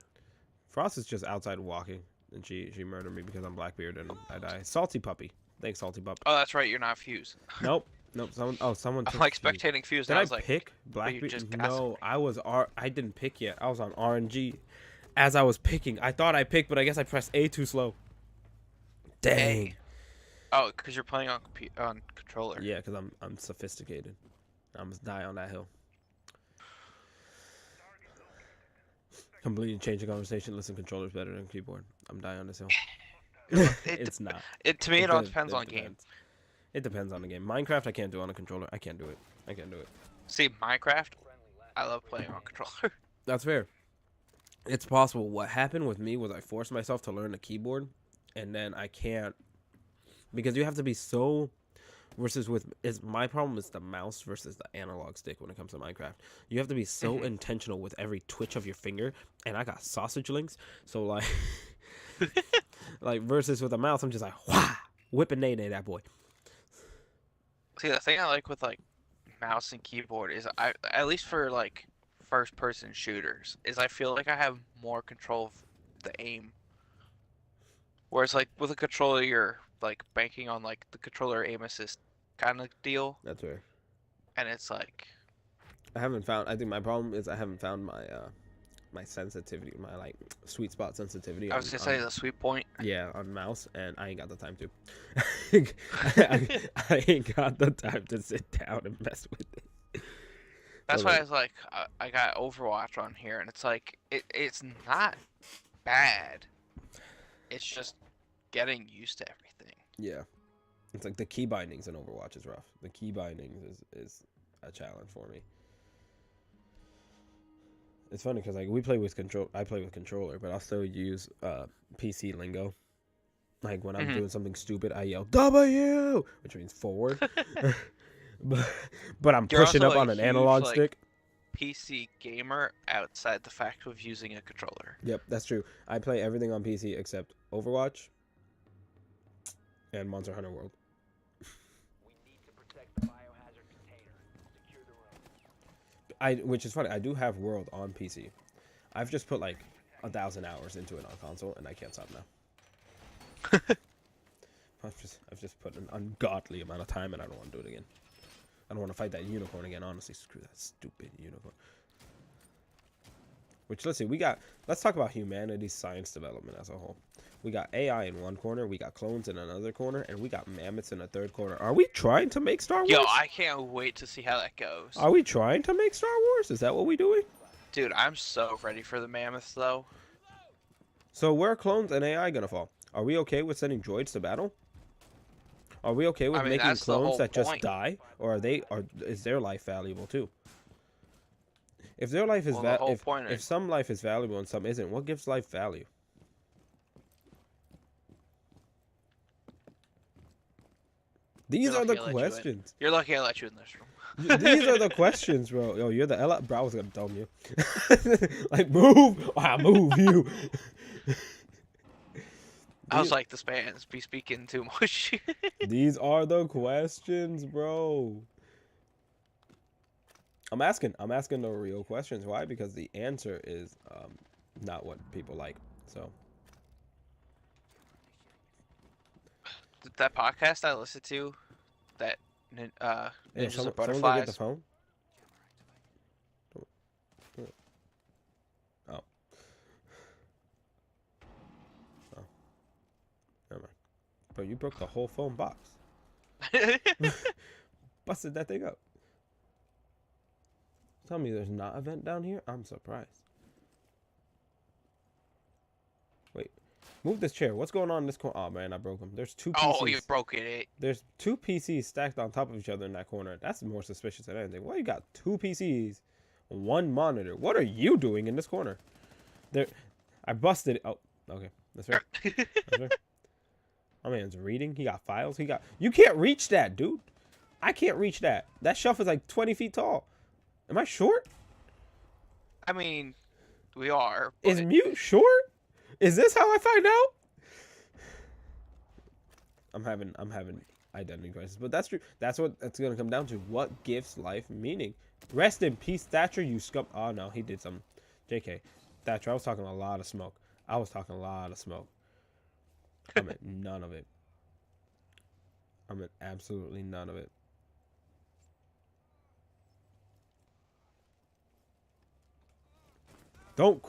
Frost is just outside walking, and she murdered me because I'm Blackbeard and I die. Salty puppy. Thanks, Salty pup.
Oh, that's right. You're not Fuse.
Nope. Someone.
I'm like spectating Fuse.
Did
I
I
was like,
pick Blackbeard? No,
I
I didn't pick yet. I was on RNG. As I was picking, I thought I picked, but I guess I pressed A too slow. Dang.
A. Oh, because you're playing on controller.
Yeah, because I'm sophisticated. I'm gonna die on that hill. Completely change the conversation. Listen, controller's better than keyboard. I'm dying on this hill.
Well,
It's not.
it to me it all depends on game.
Depends. It depends on the game. Minecraft, I can't do on a controller. I can't do it. I can't do it.
See, Minecraft, I love playing on controller.
That's fair. It's possible. What happened with me was I forced myself to learn the keyboard, and then I can't because you have to be so. Versus with is my problem is the mouse versus the analog stick when it comes to Minecraft. You have to be so intentional with every twitch of your finger, and I got sausage links, so like, like versus with a mouse, I'm just like, wah, whipping nay that boy.
See, the thing I like with like mouse and keyboard is I at least for like first person shooters is I feel like I have more control of the aim. Whereas like with a controller you're like banking on like the controller aim assist kind of deal,
That's fair.
and it's like
I haven't found. I think my problem is I haven't found my my sensitivity, my like sweet spot sensitivity.
I was gonna say the sweet point.
Yeah, on mouse, and I ain't got the time to. I ain't got the time to sit down and mess with it.
That's
So,
why
like,
I was like I got Overwatch on here, and it's like it's not bad. It's just getting used to everything.
yeah, it's like the key bindings in Overwatch is rough. The key bindings is a challenge for me. It's funny because like we play with control. I play with controller, but I'll still use PC lingo. Like when I'm doing something stupid, I yell W, which means forward. but I'm
You're
pushing
also
up on
a
an
huge,
analog
like,
stick.
PC gamer outside the fact of using a controller.
Yep, that's true. I play everything on PC except Overwatch and Monster Hunter World. Which is funny. I do have World on PC. I've just put like 1,000 hours into it on console, and I can't stop now. I've just put an ungodly amount of time, and I don't want to do it again. I don't want to fight that unicorn again. Honestly, screw that stupid unicorn. Which let's see, let's talk about humanity's science development as a whole. We got AI in one corner, we got clones in another corner, and we got mammoths in a third corner. Are we trying to make Star Wars?
Yo, I can't wait to see how that goes.
Are we trying to make Star Wars? Is that what we're doing?
Dude, I'm so ready for the mammoths, though.
So where are clones and AI gonna fall? Are we okay with sending droids to battle? Are we okay with making clones that just die, or is their life valuable too? If their life is if some life is valuable and some isn't, what gives life value? These are the questions.
You're lucky I let you in this room.
These are the questions, bro. Yo, you're the Ella. Bro, I was gonna dome you. Like, move. I move you.
I was like, this man's be speaking too much.
These are the questions, bro. I'm asking the real questions. Why? Because the answer is not what people like. So
that podcast I listened to, that Ninjas and Butterflies.
Someone go get the phone. Oh. Oh. Never mind. Bro, you broke the whole phone box. Busted that thing up. Tell me there's not a vent down here? I'm surprised. Wait. Move this chair. What's going on in this corner? Oh, man, I broke them. There's two PCs.
Oh, you broke it.
There's two PCs stacked on top of each other in that corner. That's more suspicious than anything. Why you got two PCs, one monitor? What are you doing in this corner? There, I busted it. Oh, okay. That's fair. That's fair. My man's reading. He got files. You can't reach that, dude. I can't reach that. That shelf is like 20 feet tall. Am I short?
I mean, we are.
Is mute short? Is this how I find out? I'm having identity crisis, but that's true. That's what it's gonna come down to. What gives life meaning? Rest in peace, Thatcher. You scum. Oh no, he did something. JK, Thatcher. I was talking a lot of smoke. I meant none of it. I meant absolutely none of it. Don't.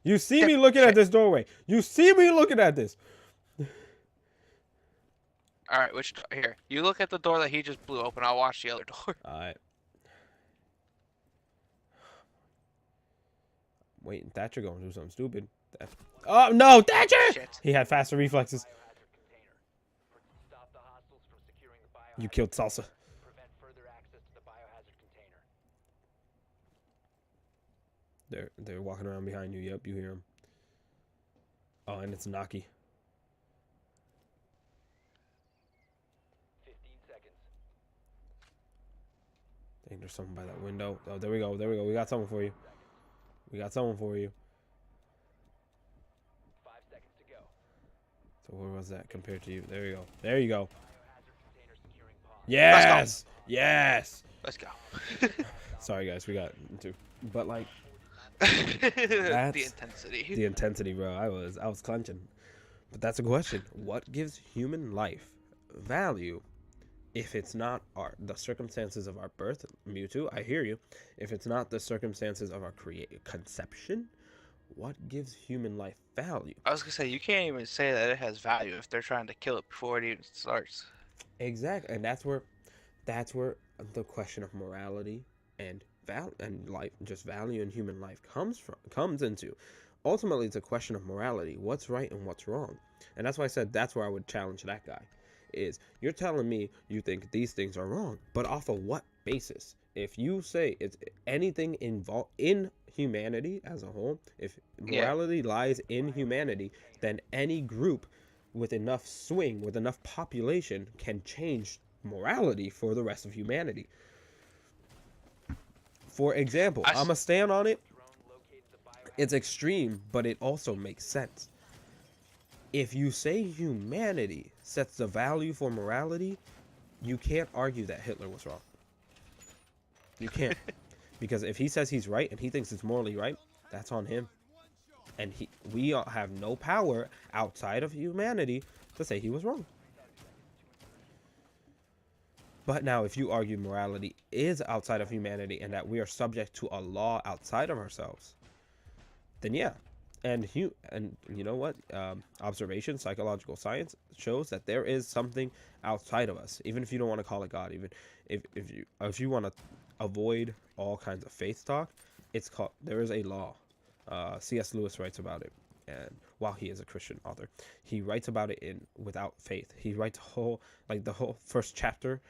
You see me looking at this doorway. You see me looking at this.
All right, here? You look at the door that he just blew open. I'll watch the other door.
All right. Wait, Thatcher going to do something stupid. Oh, no, Thatcher!
Shit.
He had faster reflexes. You killed Salsa. They're walking around behind you. Yep, you hear them. Oh, and it's Naki.
15 seconds.
I think there's something by that window. Oh, there we go. There we go. We got someone for you. We got someone for you.
5 seconds to go.
So where was that compared to you? There you go. There you go.
Biohazard container securing pod.
Yes! Yes!
Let's go.
Sorry, guys. We got into... But, like,
The intensity.
the intensity, bro. I was clenching. But that's a question. What gives human life value if it's not the circumstances of our birth? Mewtwo, I hear you. If it's not the circumstances of our conception, what gives human life value?
I was gonna say you can't even say that it has value if they're trying to kill it before it even starts.
Exactly, and that's where the question of morality and life, just value in human life comes into. Ultimately, it's a question of morality. What's right and what's wrong? And that's why I said that's where I would challenge that guy. Is you're telling me you think these things are wrong, but off of what basis? If you say it's anything involved in humanity as a whole, if morality lies in humanity, then any group with enough swing, with enough population, can change morality for the rest of humanity. For example, I'm going to stand on it. It's extreme, but it also makes sense. If you say humanity sets the value for morality, you can't argue that Hitler was wrong. You can't. Because if he says he's right and he thinks it's morally right, that's on him. And we have no power outside of humanity to say he was wrong. But now, if you argue morality is outside of humanity and that we are subject to a law outside of ourselves, then yeah. And you know what? Observation, psychological science shows that there is something outside of us. Even if you don't want to call it God, even if you want to avoid all kinds of faith talk, there is a law. C.S. Lewis writes about it, and while he is a Christian author, he writes about it in Without Faith. He writes the whole first chapter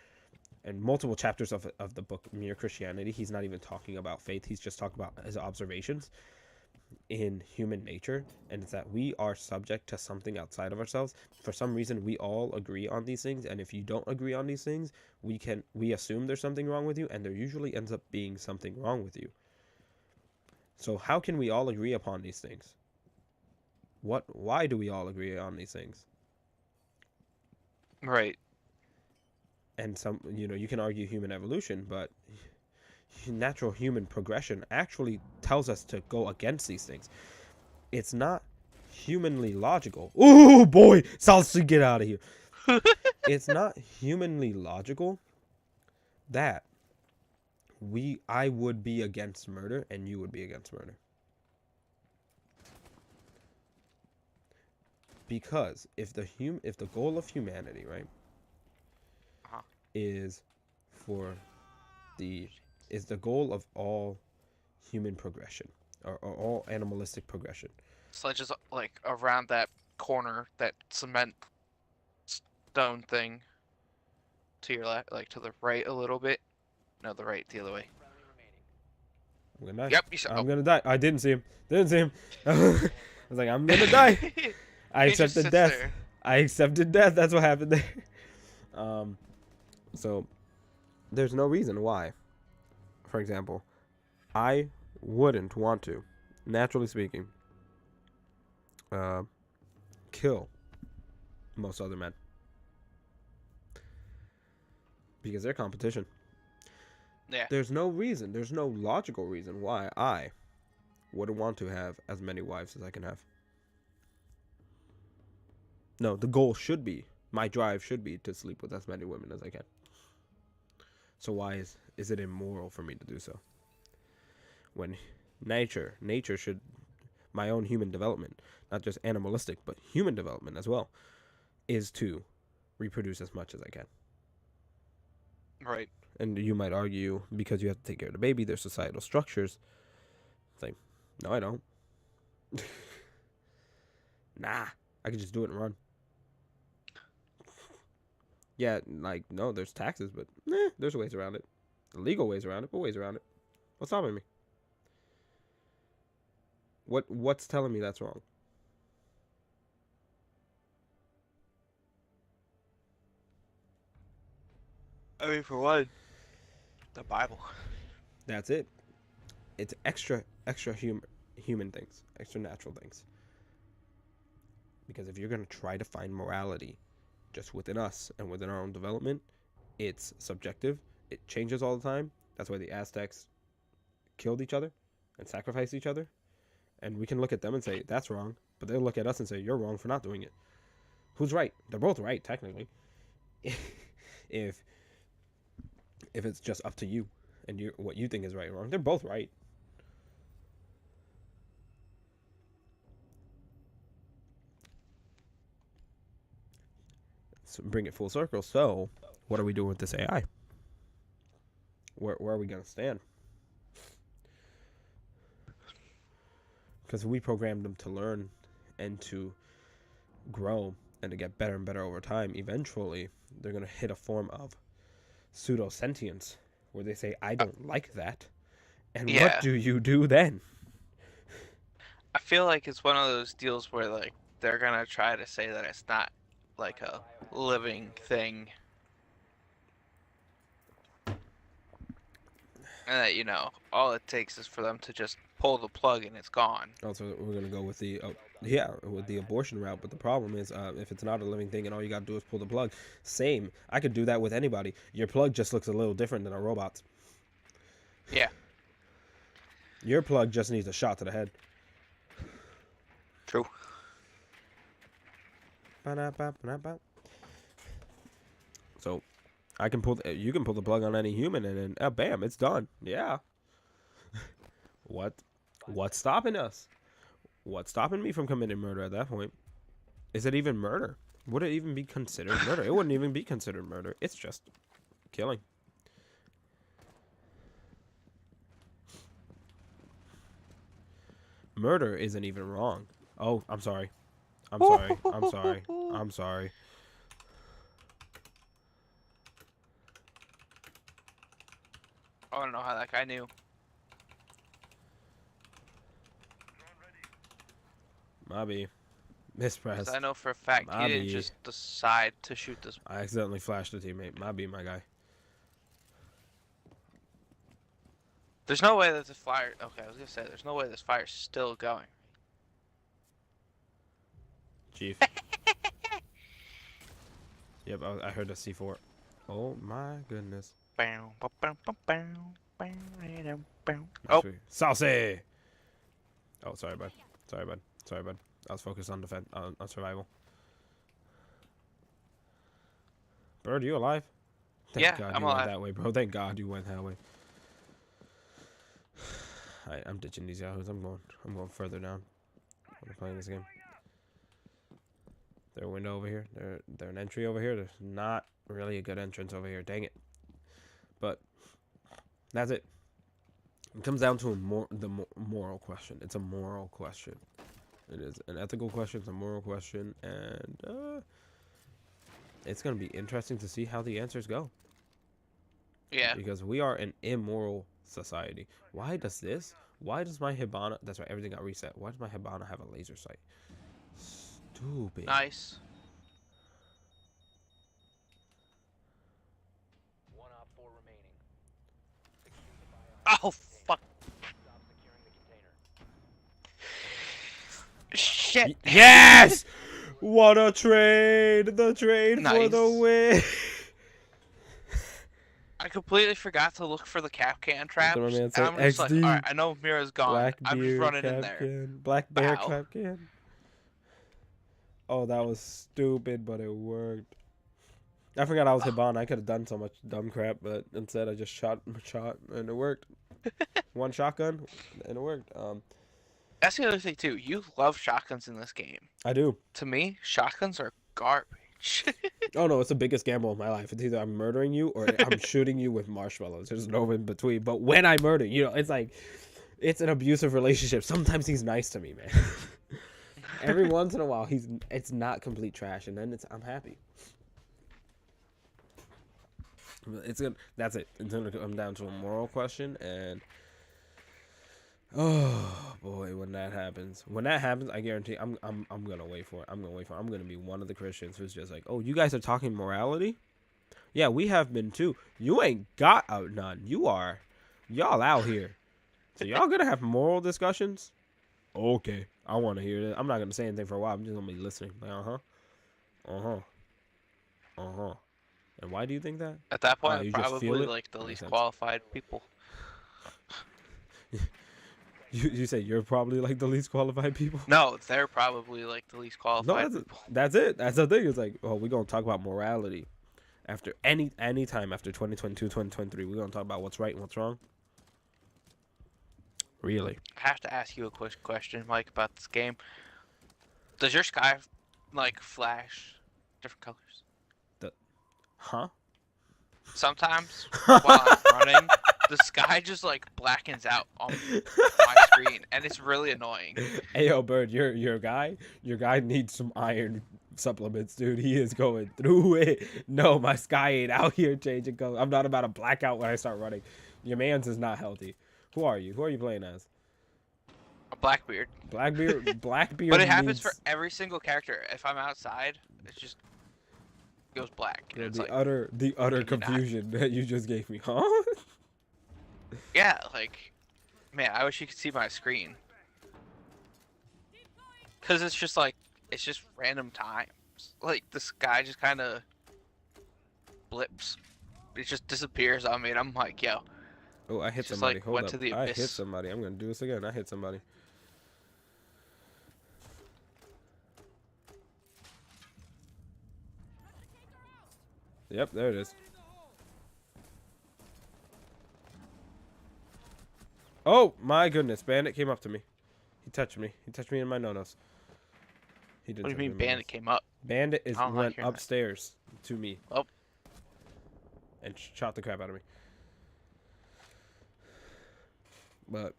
and multiple chapters of the book Mere Christianity. He's not even talking about faith. He's just talking about his observations in human nature, and it's that we are subject to something outside of ourselves. For some reason, we all agree on these things, and if you don't agree on these things, we assume there's something wrong with you, and there usually ends up being something wrong with you. So how can we all agree upon these things? Why do we all agree on these things?
Right.
And you can argue human evolution, but natural human progression actually tells us to go against these things. It's not humanly logical. Oh boy, Salsa, get out of here. It's not humanly logical that I would be against murder and you would be against murder. Because if the goal of humanity, right, is the goal of all human progression or all animalistic progression.
So just like around that corner, that cement stone thing to your left, like to the right a little bit. No, the right, the other way.
I'm gonna die.
Yep, you said.
I'm gonna die. I didn't see him. I was like, I'm gonna die. I accepted death. There. I accepted death. That's what happened there. So there's no reason why. For example, I wouldn't want to, naturally speaking, kill most other men because they're competition.
Yeah.
There's no logical reason why I wouldn't want to have as many wives as I can have. No, the goal should be, my drive should be to sleep with as many women as I can. So why is it immoral for me to do so? When nature should, my own human development, not just animalistic, but human development as well, is to reproduce as much as I can.
Right.
And you might argue because you have to take care of the baby, there's societal structures. It's like, No, I don't. Nah, I could just do it and run. Yeah, like, no, there's taxes, but there's ways around it. Legal ways around it, but ways around it. What's stopping me? What's telling me that's wrong?
I mean, for one, the Bible.
That's it. It's extra human things, extra natural things. Because if you're gonna try to find morality just within us and within our own development, it's subjective. It changes all the time. That's why the Aztecs killed each other and sacrificed each other. And we can look at them and say, that's wrong. But they'll look at us and say, you're wrong for not doing it. Who's right? They're both right, technically. if it's just up to you and what you think is right or wrong, they're both right. So bring it full circle. So, what are we doing with this AI? Where are we going to stand? Because we programmed them to learn and to grow and to get better and better over time. Eventually, they're going to hit a form of pseudo-sentience where they say, I don't like that. And what do you do then?
I feel like it's one of those deals where, like, they're gonna try to say that it's not, like, a living thing. And that, you know, all it takes is for them to just pull the plug and it's gone.
Also, we're going to go with the with the abortion route. But the problem is, if it's not a living thing and all you got to do is pull the plug, same. I could do that with anybody. Your plug just looks a little different than a robot's.
Yeah.
Your plug just needs a shot to the head.
True.
So, you can pull the plug on any human, and then bam, it's done. Yeah. What's stopping us? What's stopping me from committing murder at that point? Is it even murder? Would it even be considered murder? It wouldn't even be considered murder. It's just killing. Murder isn't even wrong. Oh, I'm sorry. I'm sorry. I'm sorry. I'm sorry.
I don't know how that guy knew.
Maybe. Mispressed.
Because I know for a fact he didn't just decide to shoot this.
I accidentally flashed a teammate. Maybe my guy.
There's no way that this fire. Okay, I was gonna say there's no way this fire's still going.
Chief. Yep, I heard a C4. Oh my goodness.
Oh,
Saucy! Oh, sorry, bud. Sorry, bud. Sorry, bud. I was focused on defense, on survival. Bird, you alive? Thank
Yeah,
God
I'm
you
alive.
went that way, bro. Thank God you went that way. Alright, I'm ditching these yahoos. I'm going further down. I'm playing this game. There's a window over here. There's an entry over here. There's not really a good entrance over here. Dang it. But that's it. It comes down to the moral question. It's a moral question. It is an ethical question. It's a moral question, and it's gonna be interesting to see how the answers go.
yeah.
Because we are an immoral society. Why does my Hibana? That's right. Everything got reset. Why does my Hibana have a laser sight? Stupid.
Nice.
One op 4 remaining. Secure the biohazard
Oh fuck.
Stop securing the container.
Shit.
Yes! What a trade! The trade for the
Nice.
win.
I completely forgot to look for the cap can traps.
my man
And
said,
I'm just like,
XD.
alright, I know Mira's gone. I'm just
Blackbeard
running in
cap
there.
can. Black bear
Bow.
cap can. Oh, that was stupid, but it worked. I forgot I was Hibana. I could have done so much dumb crap, but instead I just shot, and it worked. One shotgun, and it worked.
That's the other thing too. You love shotguns in this game.
I do.
To me, shotguns are garbage.
Oh no, it's the biggest gamble of my life. It's either I'm murdering you or I'm shooting you with marshmallows. There's no in between. But when I murder, it's like It's an abusive relationship. Sometimes he's nice to me, man. Every once in a while, it's not complete trash, and then I'm happy. It's good. That's it. It's gonna come down to a moral question, and oh boy, when that happens, I guarantee I'm gonna wait for it. I'm gonna be one of the Christians who's just like, oh, you guys are talking morality? Yeah, we have been too. You ain't got none. Y'all out here. So y'all gonna have moral discussions? Okay, I want to hear that. I'm not gonna say anything for a while. I'm just gonna be listening. Like, uh huh. And why do you think that?
At that point,
You
I'm
just feel
probably
it?
like the
Makes
least
sense.
qualified people.
You say you're probably like the least qualified people?
No, they're probably like the least
No,
qualified people.
that's it. That's the thing. It's like, oh, we're gonna talk about morality after any time after 2022, 2023. We're gonna talk about what's right and what's wrong. Really?
I have to ask you a quick question, Mike, about this game. Does your sky like flash different colors?
Huh?
Sometimes while I'm running, the sky just like blackens out on my screen, and it's really annoying.
Hey, yo, Bird, your guy needs some iron supplements, dude. He is going through it. No, my sky ain't out here changing colors. I'm not about to black out when I start running. Your man's is not healthy. Who are you? Who are you playing as?
A Blackbeard.
Blackbeard. Blackbeard.
But it happens
needs,
for every single character. If I'm outside, it just goes black. And
yeah,
it's
the
like,
utter
can you not?
confusion that you just gave me, huh?
Yeah, like, man, I wish you could see my screen. Because it's just like, it's just random times. Like, the sky just kind of blips. It just disappears on me, and I'm like, yo.
Oh, I hit
It's just
somebody.
like
Hold
went
up.
to the
I hit
abyss.
somebody. I'm gonna do this again. I hit somebody. Yep, there it is. Oh my goodness! Bandit came up to me. He touched me. He touched me in my no-nos. He did.
What do you
touch me
mean
in my
Bandit
no-nos.
came up?
Bandit
I don't like
went
hearing that.
upstairs to me.
Oh.
And shot the crap out of me. But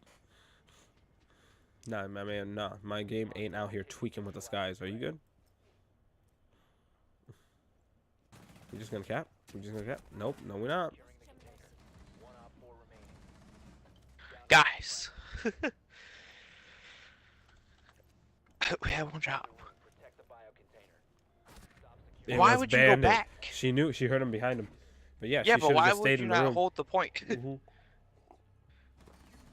nah, my man, nah. My game ain't out here tweaking with the skies. Are you good? We just gonna cap? We just gonna cap? Nope, no we're not.
One op 4 remaining.
Guys. We have one job.
Protect the bio container. Stop
It
secure.
Why
was
would you go
Bandit.
back?
She knew. She heard him behind him. But yeah,
Yeah,
she
but
should have
why
just
would
stayed
you
in the
not
room.
hold the point?
Mhm.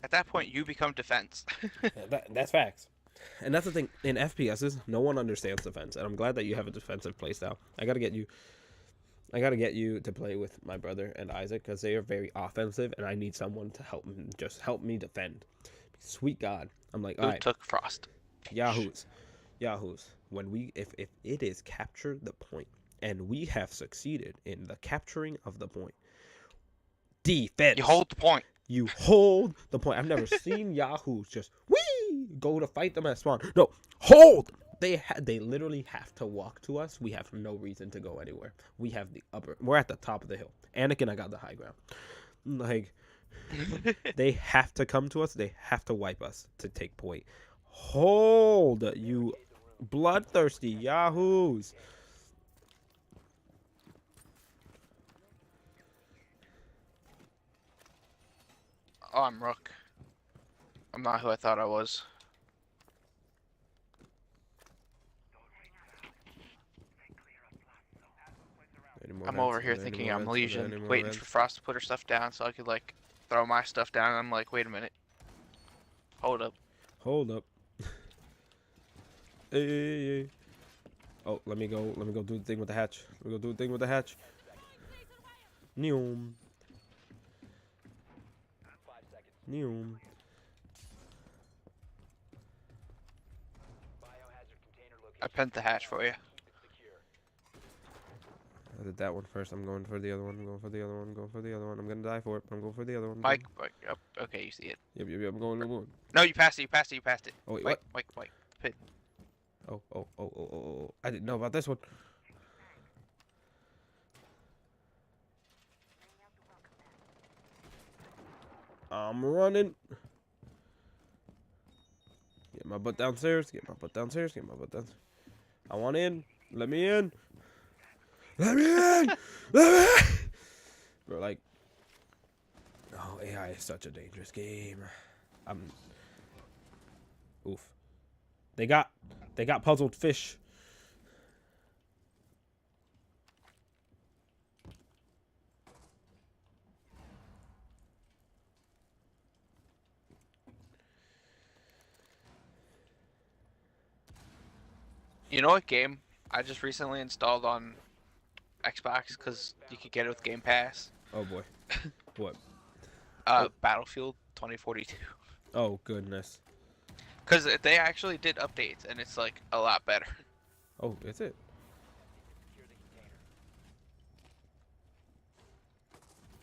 At that point, you become defense.
Yeah, that's facts. And that's the thing. In FPSs, no one understands defense. And I'm glad that you have a defensive playstyle. I gotta get you to play with my brother and Isaac because they are very offensive, and I need someone to help me defend. Sweet God, I'm like, all
Who
right,
took Frost?
yahoos. When if it is capture the point, and we have succeeded in the capturing of the point, defense.
You hold the point.
You hold the point. I've never seen yahoos just go to fight them at spawn. No, hold. They literally have to walk to us. We have no reason to go anywhere. We have we're at the top of the hill. Anakin, I got the high ground. Like, they have to come to us. They have to wipe us to take point. Hold, you bloodthirsty yahoos.
Oh, I'm Rook. I'm not who I thought I was. I'm over here thinking I'm Legion, waiting for Frost to put her stuff down so I could, like, throw my stuff down. And I'm like, wait a minute. Hold up.
Hold up. Hey. Oh, let me go do the thing with the hatch. Let me go do the thing with the hatch. Neum.
5 seconds.
Neum.
Biohazard container location.
I pent the hatch for you.
Keep it secure.
I did that one first. I'm going for the other one. I'm going for the other one. I'm going for the other one. I'm gonna die for it, but I'm going for the other one.
Mike, oh, okay, you see it.
Yep. I'm going.
No, you passed it.
Oh, wait,
Wait,
what?
Pin.
Oh. I didn't know about this one. I'm running. my butt downstairs. Get my butt downstairs. Get my butt downstairs. I want in. Let me in. Let me in. Let me in. Bro, like, oh, AI is such a dangerous game. I'm. Oof. They got puzzled fish.
You know what game I just recently installed on Xbox because you could get it with Game Pass?
Oh boy. What?
Battlefield 2042.
Oh goodness.
Because they actually did updates and it's like a lot better.
Oh, is it?
Secure the container.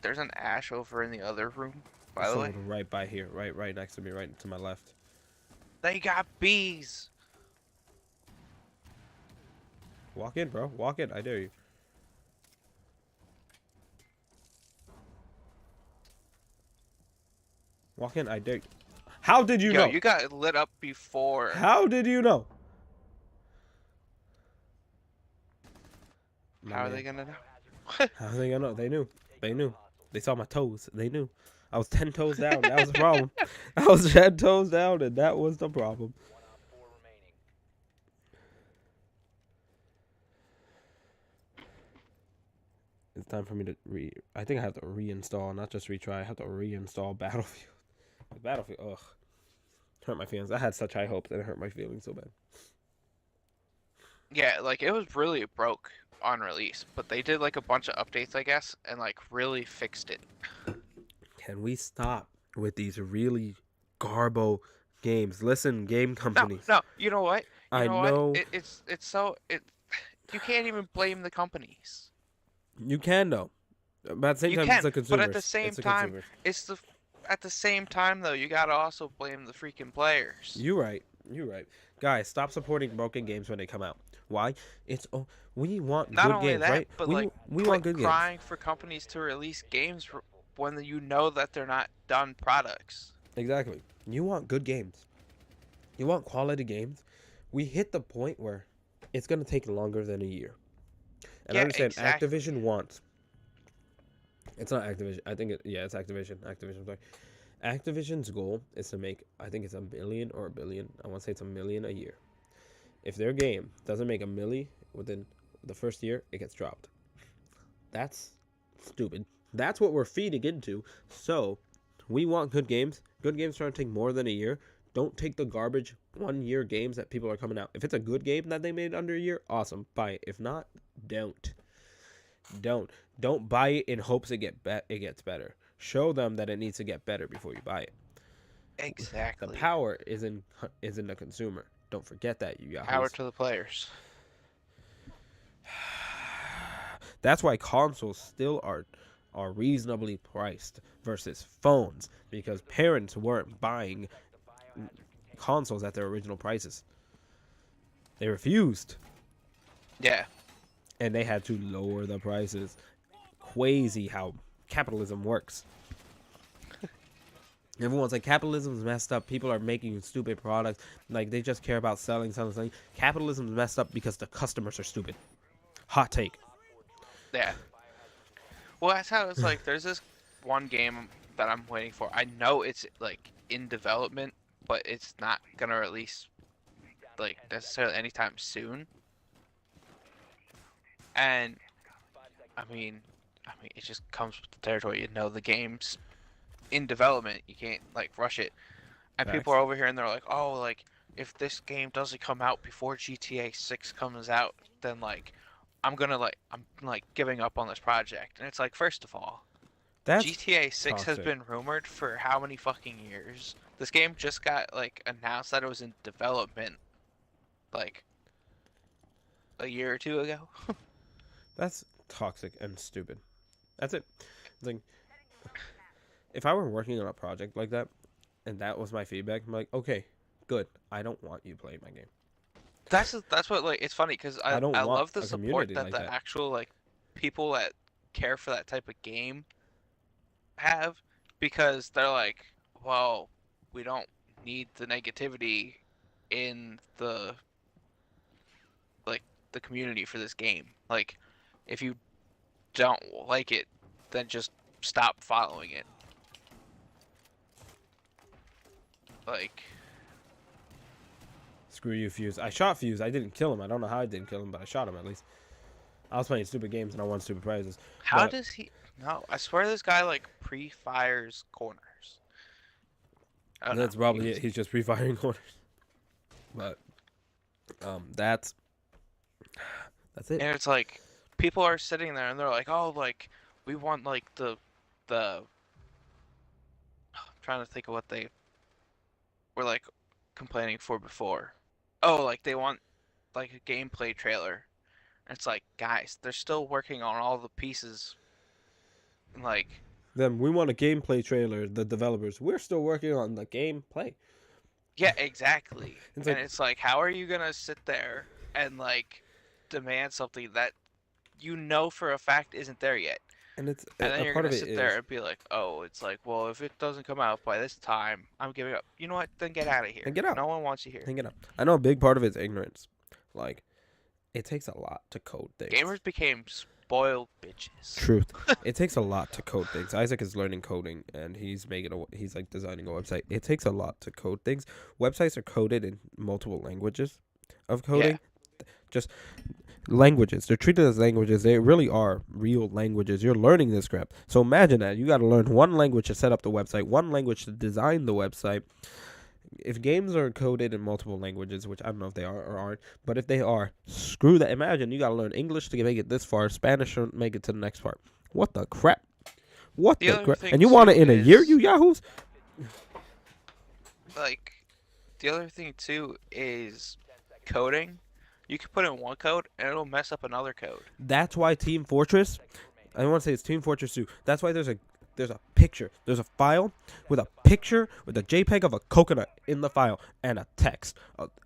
There's an Ash over in the other room, by the way.
Someone right by here, right next to me, right to my left.
They got bees.
Walk in, bro. Walk in. I dare you. Walk in. I dare you. How did you
Yo,
know?
you got lit up before.
How did you know? My
How are
man.
they gonna know?
How are they gonna know? They knew. They knew. They saw my toes. They knew. I was 10 toes down. That was the problem. I was 10 toes down, and that was the problem.
1 Op 4 remaining.
It's time for me to I think I have to reinstall, not just retry. I have to reinstall Battlefield. Battlefield, ugh. Hurt my feelings. I had such high hopes, and it hurt my feelings so bad.
Yeah, like it was really broke on release, but they did like a bunch of updates, I guess, and like really fixed it.
Can we stop with these really garbo games? Listen, game companies.
No, you know what?
I know.
It's so you can't even blame the companies.
You can, though. But at the same
You
time,
can,
it's the
but
consumers.
at the same
It's the
time,
consumers.
it's the at the same time though, you gotta also blame the freaking players.
You're right. You're right. Guys, stop supporting broken games when they come out. Why? It's we want
Not
good
only
games,
that,
right?
but
we
like
we
quit
want good games.
crying for companies to release games when you know that they're not done products.
Exactly. You want good games. You want quality games. We hit the point where it's going to take longer than a year. And I
Yeah,
understand
exactly.
Activision wants. It's not Activision. I think it's Activision. Activision, sorry. Activision's goal is to make, I think it's $1 billion or $1 billion. I want to say it's $1 million a year. If their game doesn't make $1 million within the first year, it gets dropped. That's stupid. That's what we're feeding into. So we want good games. Good games trying to take more than a year. Don't take the garbage 1 year games that people are coming out. If it's a good game that they made under a year, awesome. Buy it. If not, don't. Don't buy it in hopes it gets better. Show them that it needs to get better before you buy it.
Exactly.
The power is in the consumer. Don't forget that, you guys.
Power to the players.
That's why consoles still are reasonably priced versus phones, because parents weren't buying consoles at their original prices. They refused,
Yeah.
and they had to lower the prices. Crazy how capitalism works. Everyone's like, capitalism's messed up. People are making stupid products. Like, they just care about selling. Capitalism's messed up because the customers are stupid. Hot take.
Yeah. Well, that's how it's like. There's this one game that I'm waiting for. I know it's like in development, but it's not gonna release like necessarily anytime soon. And I mean, it just comes with the territory. You know, the game's in development. You can't like rush it. And people
Facts.
are over here and they're like, oh, like if this game doesn't come out before GTA 6 comes out, then like I'm giving up on this project. And it's like, first of all,
That's
GTA 6 has
toxic.
been rumored for how many fucking years? This game just got like announced that it was in development like a year or two ago.
That's toxic and stupid. That's it. It's like, if I were working on a project like that, and that was my feedback, I'm like, okay, good. I don't want you playing my game.
That's what like it's funny because
I don't
I
want
love the
a
support
community
that
like
the
that.
actual like people that care for that type of game have, because they're like, well, we don't need the negativity in the like the community for this game. Like, if you don't like it, then just stop following it. Like,
Screw you, Fuse. I shot Fuse. I didn't kill him. I don't know how I didn't kill him, but I shot him at least. I was playing stupid games and I won stupid prizes.
how
But
does he? No, I swear this guy like pre-fires corners. I don't
that's
know.
probably it. He's just pre-firing corners. But that's it.
And it's like people are sitting there and they're like, "Oh, like we want like the." I'm trying to think of what they were like complaining for before. Oh, like they want like a gameplay trailer. And it's like, guys, they're still working on all the pieces. Like,
Then we want a gameplay trailer. The developers, we're still working on the gameplay.
yeah, exactly.
It's
And
like,
it's like, how are you gonna sit there and like demand something that you know for a fact isn't there yet?
and it's
And then
a
you're
part
gonna
of it
sit there
is
and be like, oh, it's like, well, if it doesn't come out by this time, I'm giving up. You know what? Then get out of here.
And get out.
No one wants you here.
hang it up. I know a big part of it's ignorance. Like, it takes a lot to code things.
Gamers became spoiled bitches.
Truth. It takes a lot to code things. Isaac is learning coding and he's like designing a website. It takes a lot to code things. Websites are coded in multiple languages of coding. Just languages. They're treated as languages. They really are real languages. You're learning this crap. So imagine that. You got to learn one language to set up the website, one language to design the website. If games are coded in multiple languages, which I don't know if they are or aren't, but if they are, screw that. Imagine you got to learn English to make it this far, Spanish to make it to the next part. What the crap? What
The
the
other
crap?
thing
And you want it
too
in a year,
is-
you yahoos?
Like, the other thing too is coding. You can put in one code and it'll mess up another code.
That's why Team Fortress, I want to say it's Team Fortress 2. That's why there's a picture. There's a file with a picture with a JPEG of a coconut in the file and a text,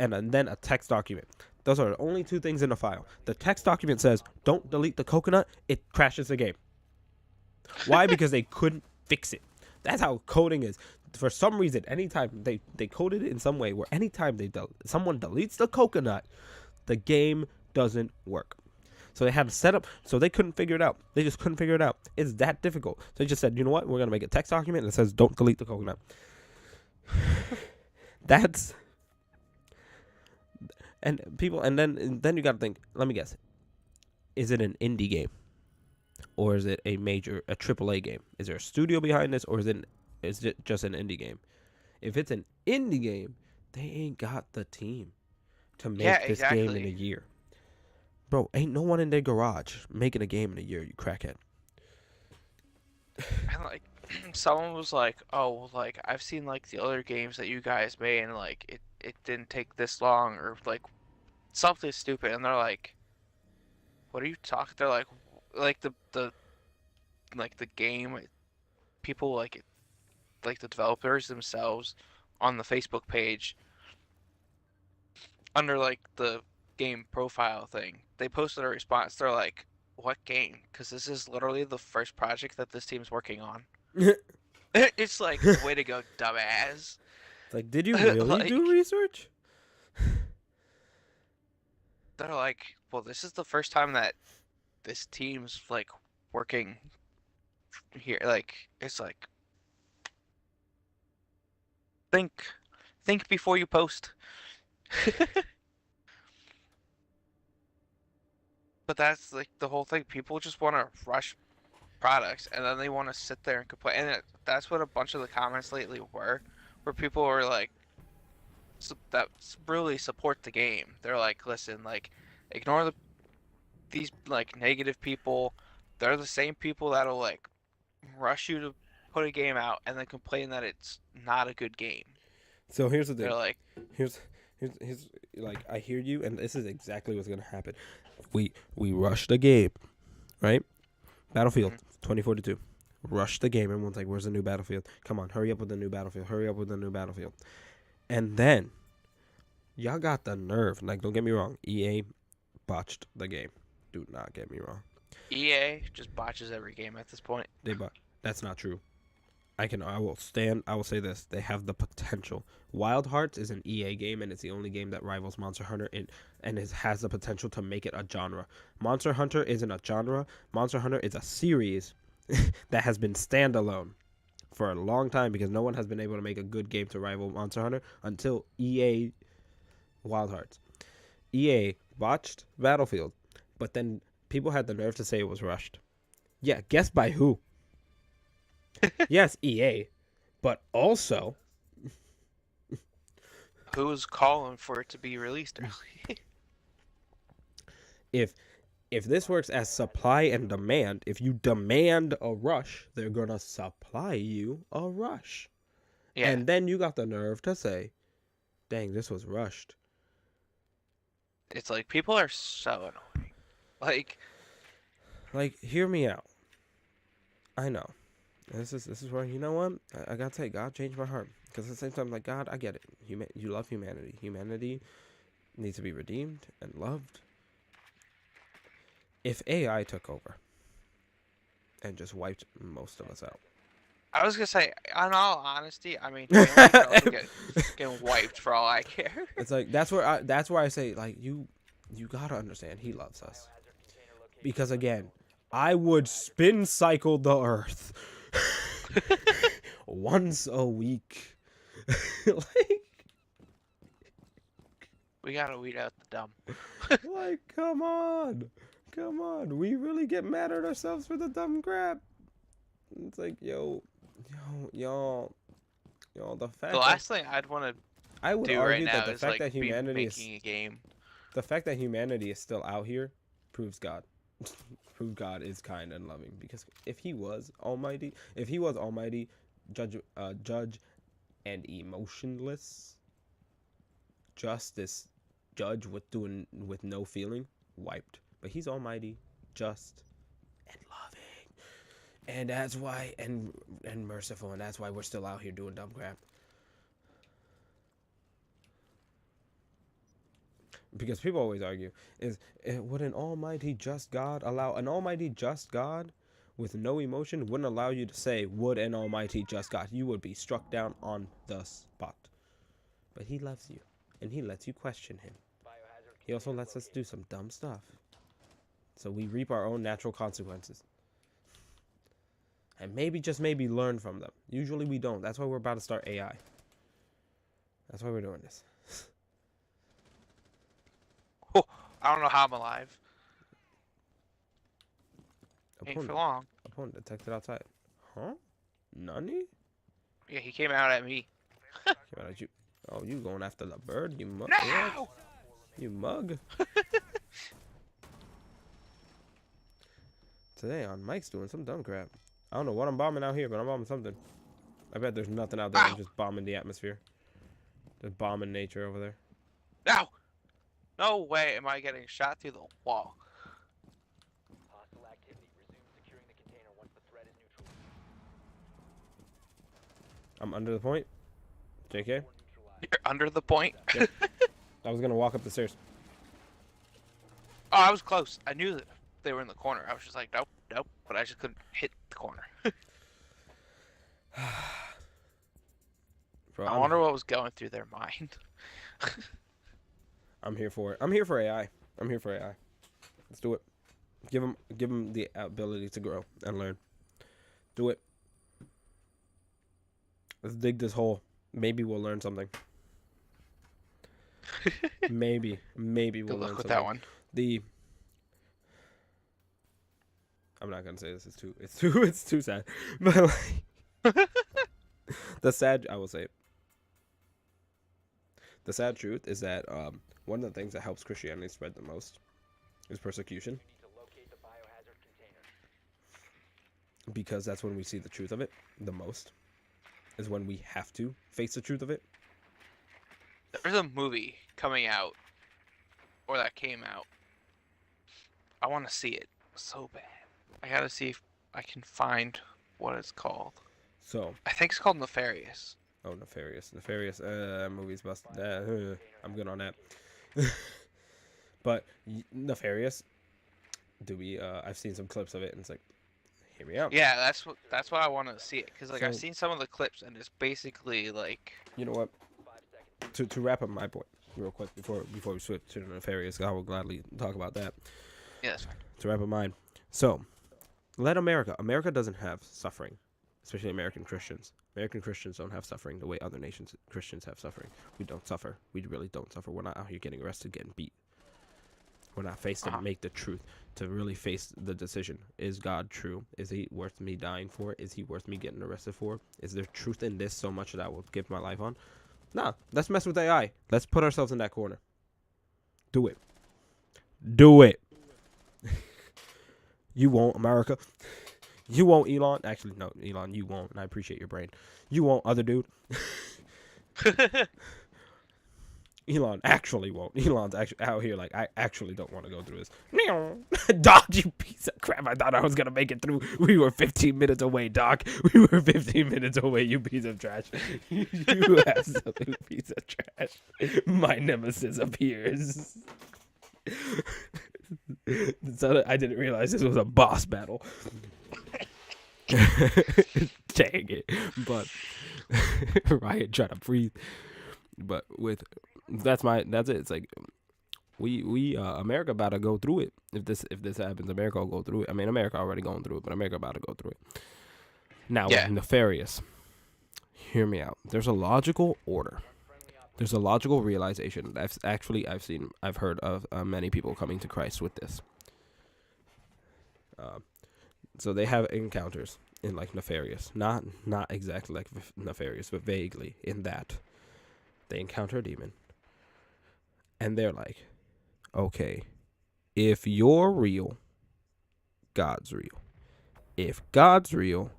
and then a text document. Those are the only two things in the file. The text document says, "Don't delete the coconut." It crashes the game. Why? Because they couldn't fix it. That's how coding is. For some reason, anytime they coded it in some way where anytime someone deletes the coconut, the game doesn't work. So they had to set up, so they couldn't figure it out. They just couldn't figure it out. It's that difficult. So they just said, you know what? We're going to make a text document that says, don't delete the coconut. That's, and people, and then you got to think, let me guess. Is it an indie game? Or is it a AAA game? Is there a studio behind this, or is it just an indie game? If it's an indie game, they ain't got the team to make this game in a year. Bro, ain't no one in their garage making a game in a year, you crackhead.
And like, someone was like, "Oh, well, like I've seen like the other games that you guys made, and like it didn't take this long, or like something stupid." And they're like, "What are you talking?" They're like the game people like it, like the developers themselves on the Facebook page under like the game profile thing. They posted a response. They're like, "What game?" Because this is literally the first project that this team's working on. It's like, way to go, dumbass.
It's like, did you really do
Like-
research?
They're like, well, this is the first time that this team's like working here. Like, it's like, think before you post. But that's like the whole thing. People just want to rush products, and then they want to sit there and complain. And that's what a bunch of the comments lately were, where people were like, that really support the game. They're like, listen, like, ignore these like negative people. They're the same people that'll like rush you to put a game out and then complain that it's not a good game.
So here's the thing.
They're like,
Here's like, I hear you, and this is exactly what's gonna happen. We rush the game, right? Battlefield 2042. Rush the game. Everyone's like, where's the new Battlefield? Come on, hurry up with the new Battlefield. Hurry up with the new Battlefield. And then y'all got the nerve. Like, don't get me wrong. EA botched the game. Do not get me wrong.
EA just botches every game at this point.
That's not true. I will say this. They have the potential. Wild Hearts is an EA game, and it's the only game that rivals Monster Hunter and it has the potential to make it a genre. Monster Hunter isn't a genre. Monster Hunter is a series that has been standalone for a long time because no one has been able to make a good game to rival Monster Hunter until EA Wild Hearts. EA botched Battlefield, but then people had the nerve to say it was rushed. Yeah, guess by who? Yes, EA, but also
Who's calling for it to be released early?
if this works as supply and demand, if you demand a rush, they're gonna supply you a rush.
Yeah.
And then you got the nerve to say, "Dang, this was rushed."
It's like people are so annoying.
Like, hear me out. I know. This is where, you know what? I gotta say, God changed my heart. Because at the same time, like, God, I get it. You love humanity. Humanity needs to be redeemed and loved. If AI took over and just wiped most of us out.
I was gonna say, in all honesty, I mean, humans could also get wiped for all I care.
It's like that's where I say, like, you gotta understand he loves us. Because again, I would spin cycle the earth once a week. Like,
We gotta weed out the dumb.
like, come on. We really get mad at ourselves for the dumb crap. It's like, y'all, the fact
The last thing I'd want to
I would
do right
argue
now
that the
is
fact
like
that
be
humanity is
making a game.
the fact that humanity is still out here proves God. Proves God is kind and loving. Because if he was almighty, judge and emotionless, justice, judge with no feeling, wiped. But he's almighty, just, and loving, and that's why, and merciful, and that's why we're still out here doing dumb crap. Because people always argue, would an almighty just God allow an almighty just God with no emotion wouldn't allow you to say, would an almighty just God? You would be struck down on the spot. But he loves you, and he lets you question him. He also lets us do some dumb stuff. So we reap our own natural consequences. And maybe, just maybe, learn from them. Usually we don't. That's why we're about to start AI. That's why we're doing this.
I don't know how I'm alive. Ain't for
Opponent,
long.
opponent detected outside. Huh? Nani?
Yeah, he came out at me.
Came out at you. Oh, you going after the bird? You mug?
No!
You mug? Today on Mike's doing some dumb crap. I don't know what I'm bombing out here, but I'm bombing something. I bet there's nothing out there. I'm just bombing the atmosphere. Just bombing nature over there.
No! No way am I getting shot through the wall.
Hostile activity. Resume securing the container once the threat is neutral.
I'm under the point. JK?
You're under the point.
Yep. I was gonna walk up the stairs.
Oh, I was close. I knew that they were in the corner. I was just like, nope, nope. But I just couldn't hit the corner.
Bro,
I wonder what was going through their mind.
I'm here for it. I'm here for AI. I'm here for AI. Let's do it. Give them the ability to grow and learn. Do it. Let's dig this hole. Maybe we'll learn something. maybe we'll
Good
learn
luck with
something.
that one.
I'm not gonna say this. It's too sad. But like, I will say it. The sad truth is that one of the things that helps Christianity spread the most is persecution.
You need to locate the biohazard container.
Because that's when we see the truth of it the most. Is when we have to face the truth of it.
There's a movie coming out, or that came out. I want to see it so bad. I gotta see if I can find what it's called.
So,
I think it's called Nefarious.
oh, Nefarious. Movie's busted. I'm good on that. But Nefarious, I've seen some clips of it, and it's like, Hear me out.
Yeah, that's why I want to see it, because like I've
So-
seen some of the clips and it's basically like
You know what? To wrap up my point real quick before we switch to the nefarious, I will gladly talk about that.
yeah, that's fine.
To wrap up mine. So, let America doesn't have suffering, especially American Christians. American Christians don't have suffering the way other nations Christians have suffering. We don't suffer. We really don't suffer. We're not out here getting arrested, getting beat. We're not faced to make the truth, to really face the decision. Is God true? Is he worth me dying for? Is he worth me getting arrested for? Is there truth in this so much that I will give my life on? Nah, let's mess with AI. Let's put ourselves in that corner. Do it. Do it. You won't, America. You won't, Elon. Actually, no, Elon, you won't. And I appreciate your brain. You won't, other dude. Elon actually won't. Elon's actually out here like, I actually don't want to go through this. Doc, you piece of crap. I thought I was going to make it through. We were 15 minutes away, Doc. We were 15 minutes away, you piece of trash. You absolute piece of trash. My nemesis appears. So I didn't realize this was a boss battle. Dang it. But Riot trying to breathe. But that's it. It's like we America about to go through it. If this happens, America will go through it. I mean, America already going through it, but America about to go through it. Now,
Yeah.
with nefarious, hear me out. There's a logical order. There's a logical realization. I've heard of many people coming to Christ with this. So they have encounters in like nefarious, not exactly like nefarious, but vaguely in that they encounter a demon, and they're like, okay, if you're real, God's real. If God's real,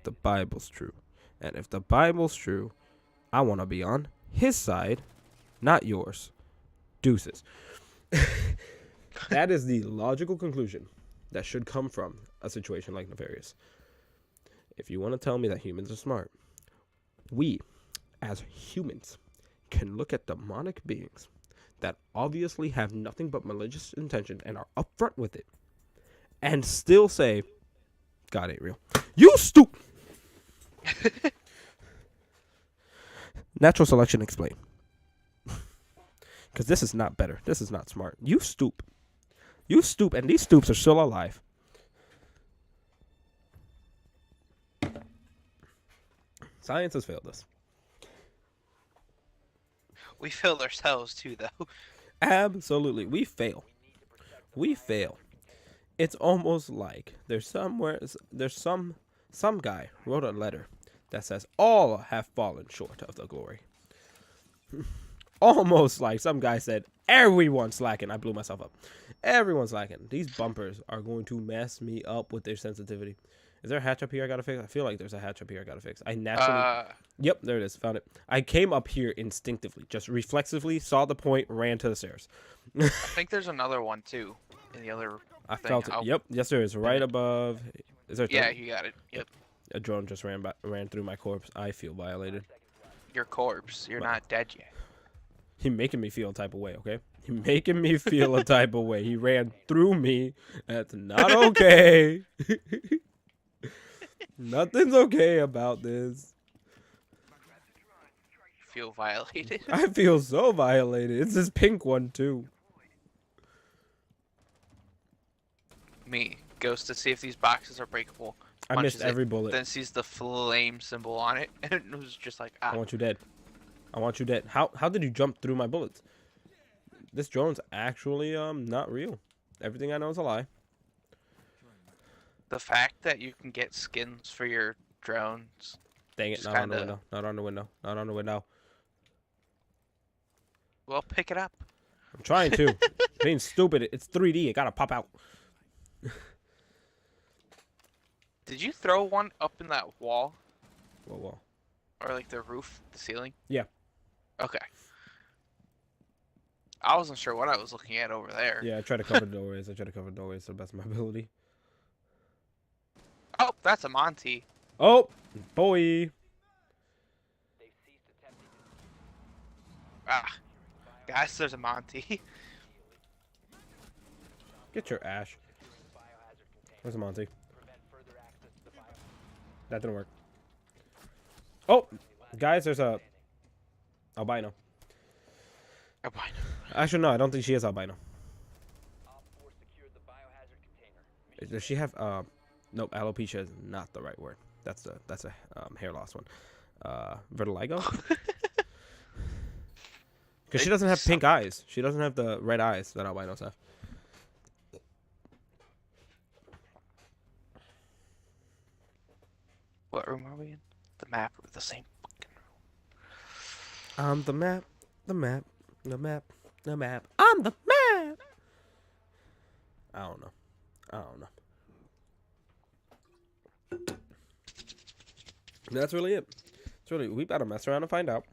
the Bible's true, and if the Bible's true, I want to be on his side, not yours. Deuces. That is the logical conclusion that should come from a situation like nefarious. If you want to tell me that humans are smart, we, as humans, can look at demonic beings that obviously have nothing but malicious intention and are upfront with it, and still say, God ain't real. You stupid. Natural selection explain. Because this is not better. This is not smart. You stoop. You stoop, and these stoops are still alive. Science has failed us.
We failed ourselves too, though.
Absolutely. We fail. We fail. It's almost like there's some guy wrote a letter that says all have fallen short of the glory. Almost like some guy said everyone's slacking. I blew myself up. Everyone's slacking. These bumpers are going to mess me up with their sensitivity. Is there a hatch up here I gotta fix? I feel like there's a hatch up here I gotta fix. I naturally... Yep, there it is. Found it. I came up here instinctively, just reflexively, saw the point, ran to the stairs.
I think there's another one too in the other.
I
thing.
felt it. Yep, yes there is. Right above. Is there?
Yeah, you got it. Yep.
A drone just ran through my corpse. I feel violated.
Your corpse. You're not dead yet.
He making me feel a type of way, okay? He making me feel a type of way. He ran through me. That's not okay. Nothing's okay about this.
Feel violated.
I feel so violated. It's this pink one too.
Me goes to see if these boxes are breakable.
I
punches
missed
it,
every bullet.
Then sees the flame symbol on it, and it was just like,
I want you dead. I want you dead. How did you jump through my bullets? This drone's actually not real. Everything I know is a lie.
The fact that you can get skins for your drones.
Dang it,
Just
not on the
kinda-
window. Not on the window. Not on the window.
Well, pick it up.
I'm trying to. Being stupid. It's 3D. It gotta pop out.
Did you throw one up in that wall?
Whoa.
Or like the roof, the ceiling?
Yeah.
Okay. I wasn't sure what I was looking at over there.
Yeah, I try to cover the doorways. to the best of my ability.
Oh, that's a Monty.
Oh, boy.
They've ceased attempting to
Ah, guys, there's a Monty.
Get your ash.
securing the biohazard container.
Where's Monty?
Prevent further access
That didn't work. Oh, guys, there's a albino.
Albino.
Actually, no, I don't think she is albino.
Op 4 secured the biohazard container.
Does she have nope, alopecia is not the right word. That's a hair loss one. Vitiligo? Because she doesn't have pink eyes. She doesn't have the red eyes that albinos have.
What room are we in? The map or the same fucking room?
The map, the map, the map, the map. On the map. I don't know. That's really it. It's really, we better mess around and find out.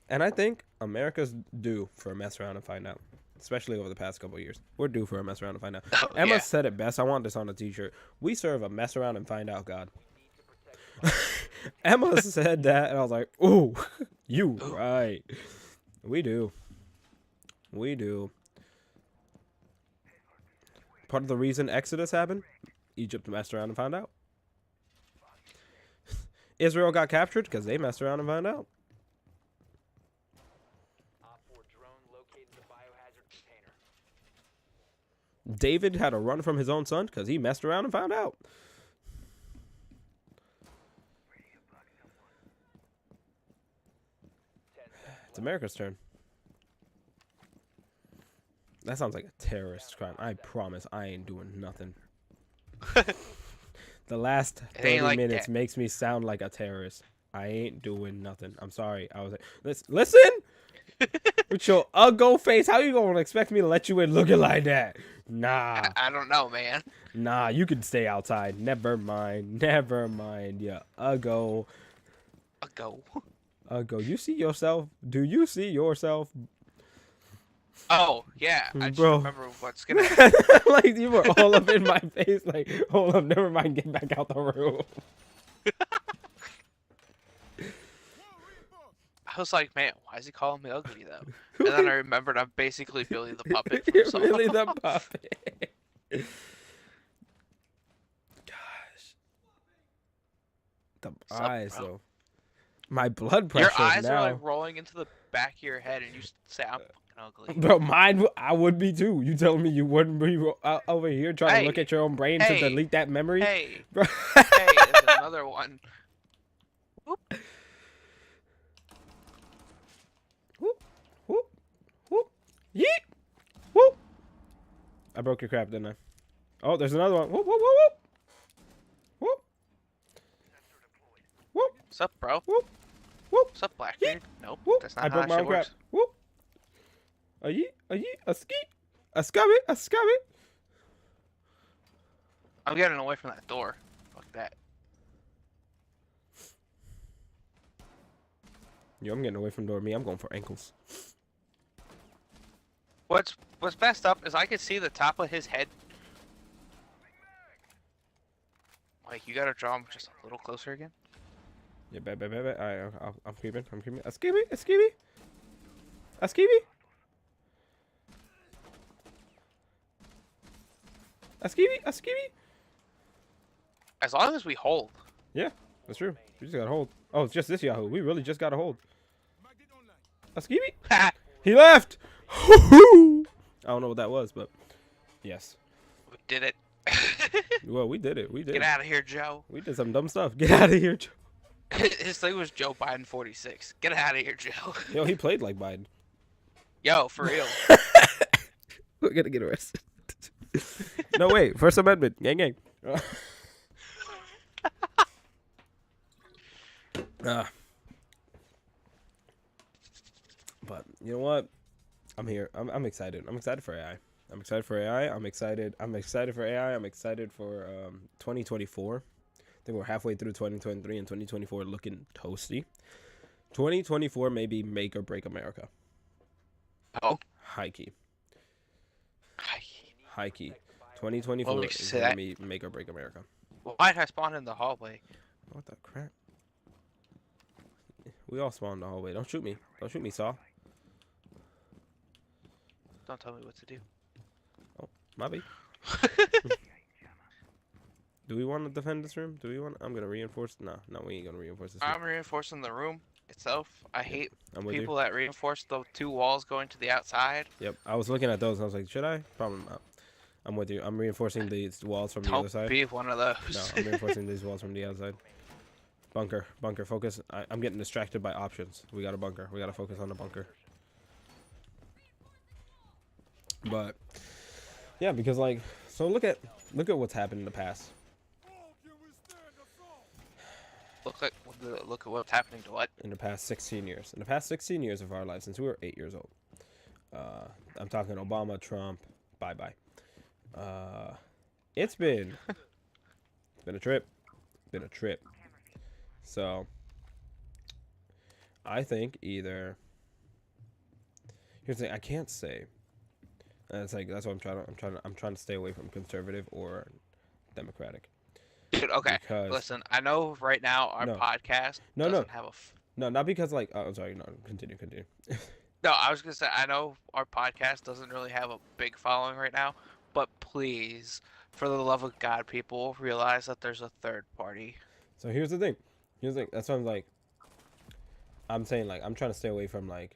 And I think America's due for a mess around and find out. Especially over the past couple of years. We're due for a mess around and find out.
Oh,
Emma
yeah.
said it best. I want this on a t-shirt. We serve a mess around and find out God. Emma said that, and I was like, ooh, you right. We do. We do. Part of the reason Exodus happened, Egypt messed around and found out. Israel got captured because they messed around and found out.
Op 4 drone located the biohazard container.
David had to run from his own son because he messed around and found out.
10 seconds.
It's America's turn. That sounds like a terrorist crime. I promise I ain't doing nothing. The last
It ain't
30
like
minutes
that.
makes me sound like a terrorist. I ain't doing nothing. I'm sorry. I was like, listen! With your uggo face, how you gonna expect me to let you in looking like that? Nah.
I don't know, man.
Nah, you can stay outside. Never mind. Never mind. Yeah, uggo.
I'll go.
Uggo. You see yourself? Do you see yourself?
Oh, yeah. I just
Bro.
remember what's gonna happen.
Like, you were all up in my face. Like, hold up, never mind. Get back out the room.
I was like, man, why is he calling me ugly, though? And then I remembered I'm basically Billy the Puppet from
You're
Saw.
really the puppet. Gosh. The
Sup,
eyes,
bro?
though. My blood pressure
Your eyes
now.
are like rolling into the back of your head, and you say I'm fucking ugly.
Bro, mine, I would be too. You telling me you wouldn't be over here trying to
Hey,
look at your own brain
hey,
to delete that memory?
Hey,
Bro.
hey, there's another one. Whoop.
Whoop, whoop, whoop, yeet, whoop. I broke your crap, didn't I? Oh, there's another one. Whoop, whoop, whoop, whoop. Whoop. Whoop,
What's up, bro?
whoop, whoop,
What's up, Blackbeard? Nope,
whoop.
that's not
I
how
broke
that
my
shit
own crap.
works.
Whoop. A yeet, a ski, a scubby, a scubby.
I'm getting away from that door. Fuck that.
Yo, I'm getting away from door. Me, I'm going for ankles.
What's messed up is I can see the top of his head. Like, you gotta draw him just a little closer again.
Yeah, bet. I'm creeping. A skibby, a skibby, a skibby, a skibby, a skibby.
As long as we hold.
Yeah, that's true. We just got a hold. Oh, it's just this Yahoo. We really just got a hold. A skibby. He left. I don't know what that was, but yes.
We did it.
Well, we did it. We did.
Get out of here, Joe.
We did some dumb stuff. Get out of here, Joe.
His thing was Joe Biden 46. Get out of here, Joe.
Yo, he played like Biden.
Yo, for real.
We're gonna get arrested. No, wait. First Amendment. Gang, gang. But you know what? I'm here. I'm excited. I'm excited for AI. I'm excited for AI. I'm excited for AI. I'm excited for 2024. I think we're halfway through 2023 and 2024 looking toasty. 2024 may be make or break America.
Oh.
High key.
Hi.
High key. 2024
Well,
is
say
gonna
that.
be make or break America.
Why did I spawn in the hallway?
What the crap? We all spawned in the hallway. Don't shoot me. Don't shoot me, Saw.
Don't tell me what to do.
Might be. Do we want to defend this room? Do we want? I'm gonna reinforce. No, we ain't gonna reinforce this room.
I'm reinforcing the room itself. I hate
I'm with
people that reinforce the 2 walls going to the outside.
you. Yep. I was looking at those and I was like, should I? Probably not. I'm with you. I'm reinforcing these walls from the other
Don't
side.
be one of
No,
those.
I'm reinforcing these walls from the outside. Bunker, focus. I'm getting distracted by options. We got a bunker. We got to focus on the bunker. But yeah, because like, so look at what's happened in the past.
Look at what's happening to what?
In the past 16 years. In the past 16 years of our lives, since we were 8 years old. I'm talking Obama, Trump, bye. It's been a trip. So I think either here's the thing, I can't say. And it's like that's what I'm trying to stay away from conservative or democratic.
Dude, okay.
Because
Listen, I know right now our
No.
podcast
No,
doesn't have a.
no, not because like I'm sorry, no, continue.
No, I was gonna say I know our podcast doesn't really have a big following right now, but please, for the love of God, people realize that there's a third party.
So here's the thing. That's what I'm saying like I'm trying to stay away from like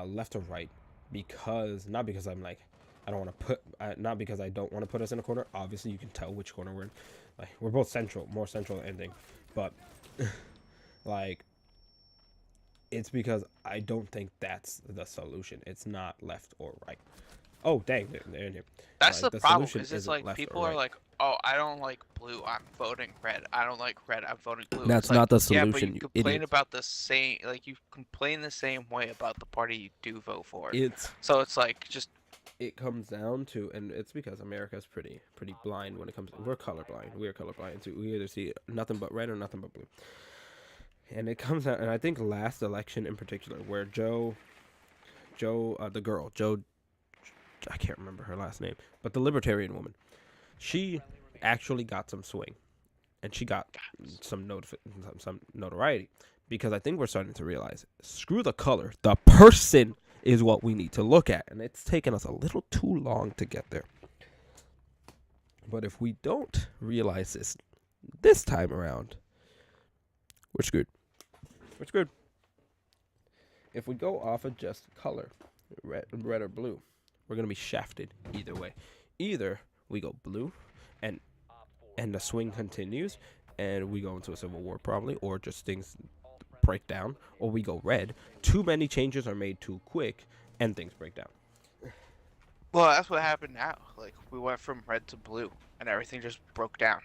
left or right because not because I'm like I don't want to put not because I don't want to put us in a corner. Obviously, you can tell which corner we're in. Like we're both more central ending, but like it's because I don't think that's the solution. It's not left or right. Oh dang, they're in here.
That's
Like,
the problem.
solution
Is it's
isn't
like
left
people
or
are
right.
like, oh, I don't like blue, I'm voting red. I don't like red, I'm voting blue.
That's
It's like,
not the
yeah, but
solution,
you
you
complain
idiot.
about the same, like you complain the same way about the party you do vote for.
It's
So it's like just
it comes down to, and it's because America's pretty blind when it comes. We're colorblind. We're colorblind too. We either see nothing but red or nothing but blue. And it comes out, and I think last election in particular, where the girl, I can't remember her last name, but the libertarian woman, she actually got some swing, and she got some notoriety, because I think we're starting to realize, screw the color, the person is what we need to look at, and it's taken us a little too long to get there. But if we don't realize this time around, we're screwed. We're screwed. If we go off of just color, red or blue, we're gonna be shafted either way. Either we go blue, and the swing continues, and we go into a civil war probably, or just things break down, or we go red. Too many changes are made too quick, and things break down.
well, that's what happened now. Like we went from red to blue, and everything just broke down.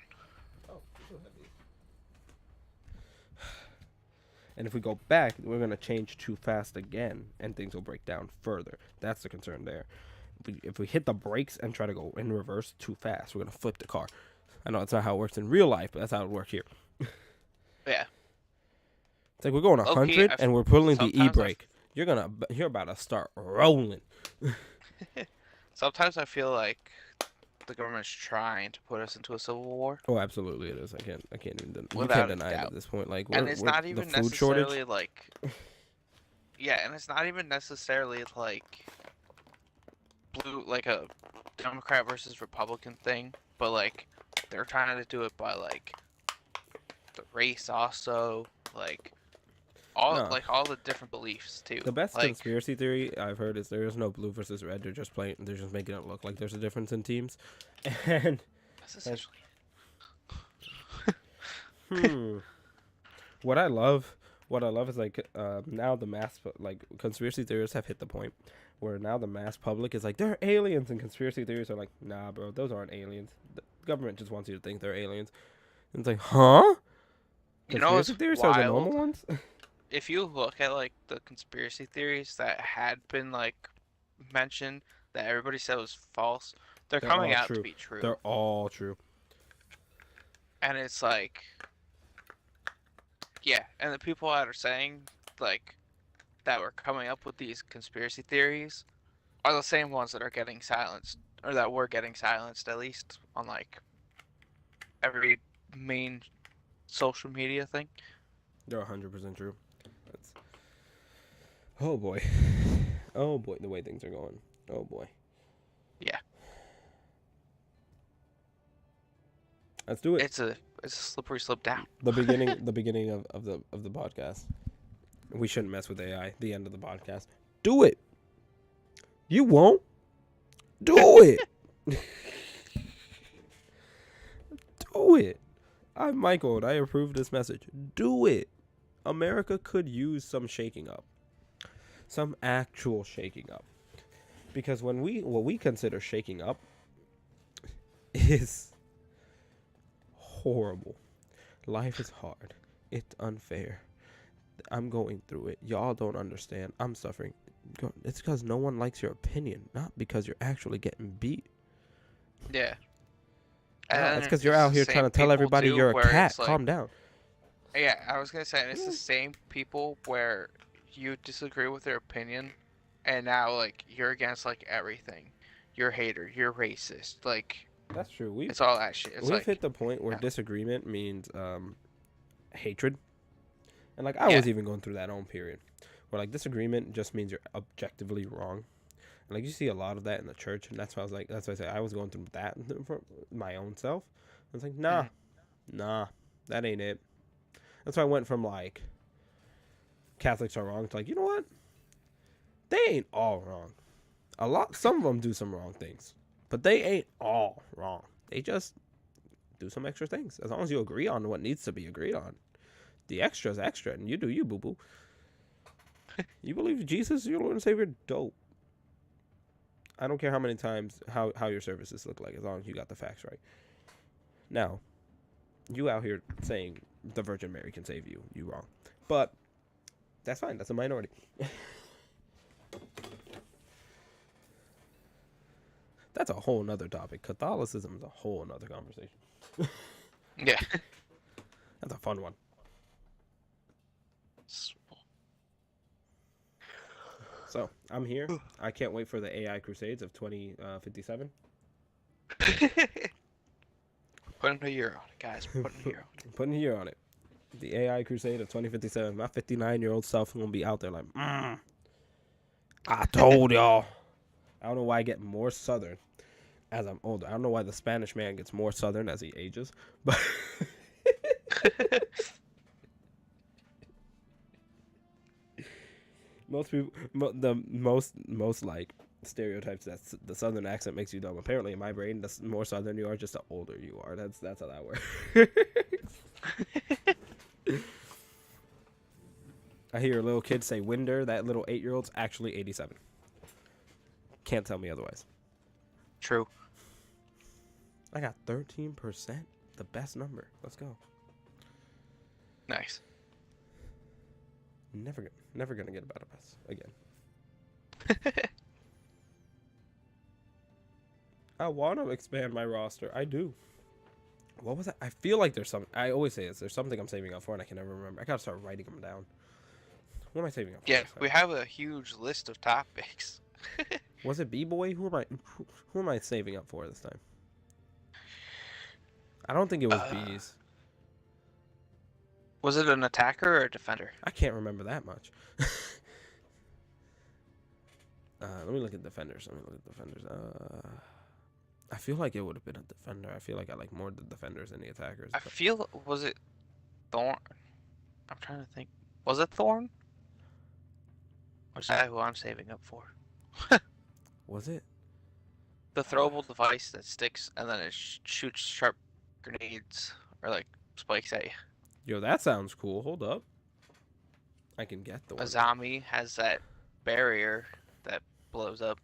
And if we go back, we're gonna change too fast again, and things will break down further. That's the concern there. If we hit the brakes and try to go in reverse too fast, we're gonna flip the car. I know that's not how it works in real life, but that's how it works here.
Yeah.
It's like we're going 100 and we're pulling the
sometimes
e-brake. You're about to start rolling.
Sometimes I feel like the government's trying to put us into a civil war.
Oh, absolutely it is. I can't even you
Without
can't
a
deny it
doubt.
at this point. Like
And it's not even
the food shortage.
necessarily like yeah, and it's not even necessarily like blue like a Democrat versus Republican thing, but like they're trying to do it by like the race also, like all
No.
like all the different beliefs too.
The best
like,
conspiracy theory I've heard is there is no blue versus red. They're just making it look like there's a difference in teams. And
that's essentially
what I love is like now the conspiracy theorists have hit the point where now the mass public is like they're aliens, and conspiracy theories are like, nah, bro, those aren't aliens. The government just wants you to think they're aliens. And it's like, huh?
you know what's
Conspiracy theories are the normal
wild?
ones.
If you look at like the conspiracy theories that had been like mentioned that everybody said was false, they're coming
all
out to
true.
be true.
They're all true.
And it's like, yeah, and the people that are saying like that were coming up with these conspiracy theories are the same ones that are getting silenced, or that were getting silenced at least on like every main social media thing.
They're 100% true. That's... Oh boy, the way things are going. Oh boy.
Yeah.
Let's do it.
It's a slippery slope down.
The beginning of the podcast. We shouldn't mess with AI. The end of the podcast. Do it. You won't. Do it. Do it. I'm Michael and I approve this message. Do it. America could use some shaking up. Some actual shaking up. Because what we consider shaking up is horrible. Life is hard. It's unfair. I'm going through it. Y'all don't understand. I'm suffering. It's because no one likes your opinion, not because you're actually getting beat.
Yeah.
It's because
And
you're
it's
out
the
here
same
trying to tell
people,
everybody
too,
you're a
where
cat.
it's like,
Calm down.
yeah, I was gonna say, and it's the same people where you disagree with their opinion, and now like you're against like everything. You're a hater. You're racist. Like
That's true.
it's all that shit. It's
We've
like
hit the point where
yeah.
disagreement means hatred. And like I
Yeah.
was even going through that own period where like disagreement just means you're objectively wrong. And like you see a lot of that in the church, and that's why I say I was going through that for my own self. I was like, nah, that ain't it. That's why I went from like Catholics are wrong to like, you know what? They ain't all wrong. Some of them do some wrong things, but they ain't all wrong. They just do some extra things. As long as you agree on what needs to be agreed on, the extra is extra, and you do you, boo boo. You believe Jesus, your Lord and Savior, dope. I don't care how many times how your services look like, as long as you got the facts right. Now, you out here saying the Virgin Mary can save you, you wrong. But that's fine. That's a minority. That's a whole nother topic. Catholicism is a whole nother conversation.
Yeah.
That's a fun one. So I'm here. I can't wait for the AI Crusades of 2057.
Putting a year on it, guys. Putting a year on it.
Putting a year on it. The AI Crusade of 2057. My 59-year-old self is gonna be out there like, I told y'all. I don't know why I get more Southern as I'm older. I don't know why the Spanish man gets more Southern as he ages, but most people, the most like stereotypes that the Southern accent makes you dumb. Apparently, in my brain, the more Southern you are, just the older you are. That's how that works. I hear a little kid say "Winder." That little 8-year-old's actually 87. Can't tell me otherwise.
True.
I got 13%. The best number. Let's go.
Nice.
Never gonna get a better pass again. I want to expand my roster. I do. What was that? I feel like there's some. I always say this. There's something I'm saving up for, and I can never remember. I gotta start writing them down. What am I saving up for?
Yeah,
this time?
we have a huge list of topics.
Was it B-boy? Who am I saving up for this time? I don't think it was bees.
Was it an attacker or a defender?
I can't remember that much. Let me look at defenders. I feel like it would have been a defender. I feel like I like more the defenders than the attackers.
I feel, was it Thorn? I'm trying to think. Was it Thorn? Or is that who I'm saving up for?
Was it?
The throwable device that sticks and then it shoots sharp grenades or like spikes at you.
Yo, that sounds cool. Hold up. I can get the one.
Azami has that barrier that blows up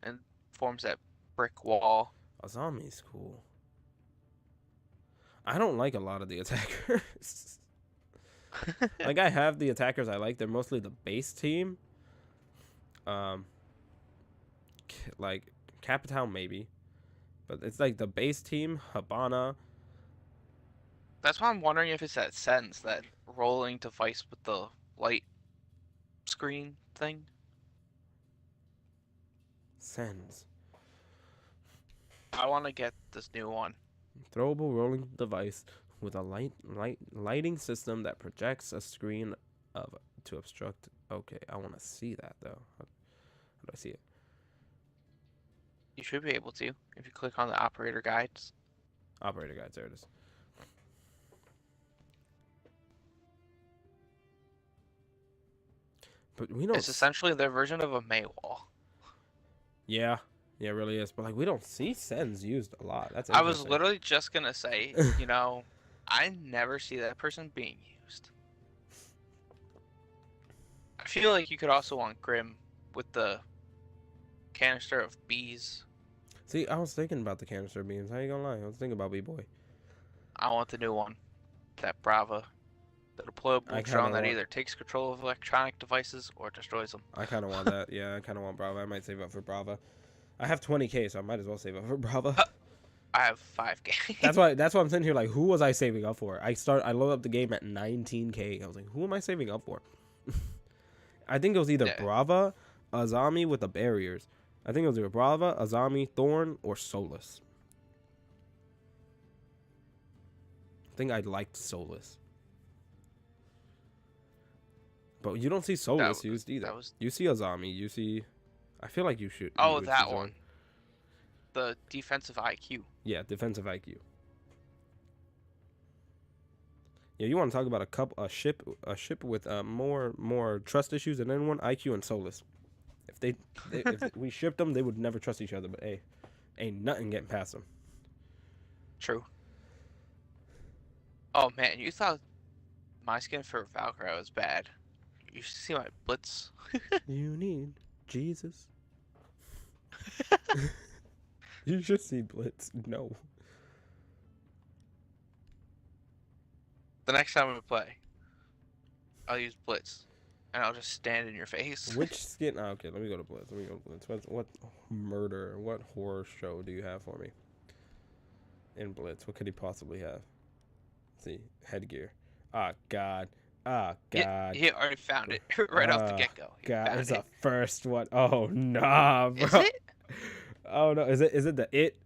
and forms that brick wall.
Azami's cool. I don't like a lot of the attackers. Like, I have the attackers I like. They're mostly the base team. Like, Capital maybe. But it's like the base team, Habana.
That's why I'm wondering if it's that sense, that rolling device with the light screen thing.
Sens.
I want to get this new one.
Throwable rolling device with a lighting system that projects a screen to obstruct. Okay, I want to see that though. How do I see it?
You should be able to if you click on the operator guides.
Operator guides. There it is. But we don't.
It's essentially their version of a Maywall.
Yeah, yeah, it really is. But like, we don't see sends used a lot. That's
I was
interesting.
literally just gonna say, I never see that person being used. I feel like you could also want Grim with the canister of bees.
See, I was thinking about the canister beams. How you gonna lie? I was thinking about B-Boy.
I want the new one, that Brava, the deployable drone that either takes control of electronic devices or destroys them.
I kind of want that. Yeah, I kind of want Brava. I might save up for Brava. I have 20K, so I might as well save up for Brava.
I have 5K.
That's why I'm sitting here like, who was I saving up for? I loaded up the game at 19K. I was like, who am I saving up for? I think it was either Brava, Azami with the barriers. I think it was either Brava, Azami, Thorn, or Solus. I think I liked Solus. But you don't see Solus used either. You see Azami. You see... I feel like you should...
Oh, that one. The defensive IQ.
Yeah, defensive IQ. Yeah, you want to talk about a ship with more trust issues than anyone? IQ and Solus. If we shipped them, they would never trust each other. But hey, ain't nothing getting past them.
True. Oh man, you thought my skin for Valkyrie was bad. You should see my Blitz.
You need Jesus. You should see Blitz. No.
The next time we play, I'll use Blitz, and I'll just stand in your face.
Which skin? Oh, okay, let me go to Blitz. What murder? What horror show do you have for me? In Blitz, what could he possibly have? Let's see, headgear. Ah, God. Ah, God.
He already found it right off the get-go.
God, it's the first one. Oh, nah, bro.
Is it?
Oh, no. Is it the It?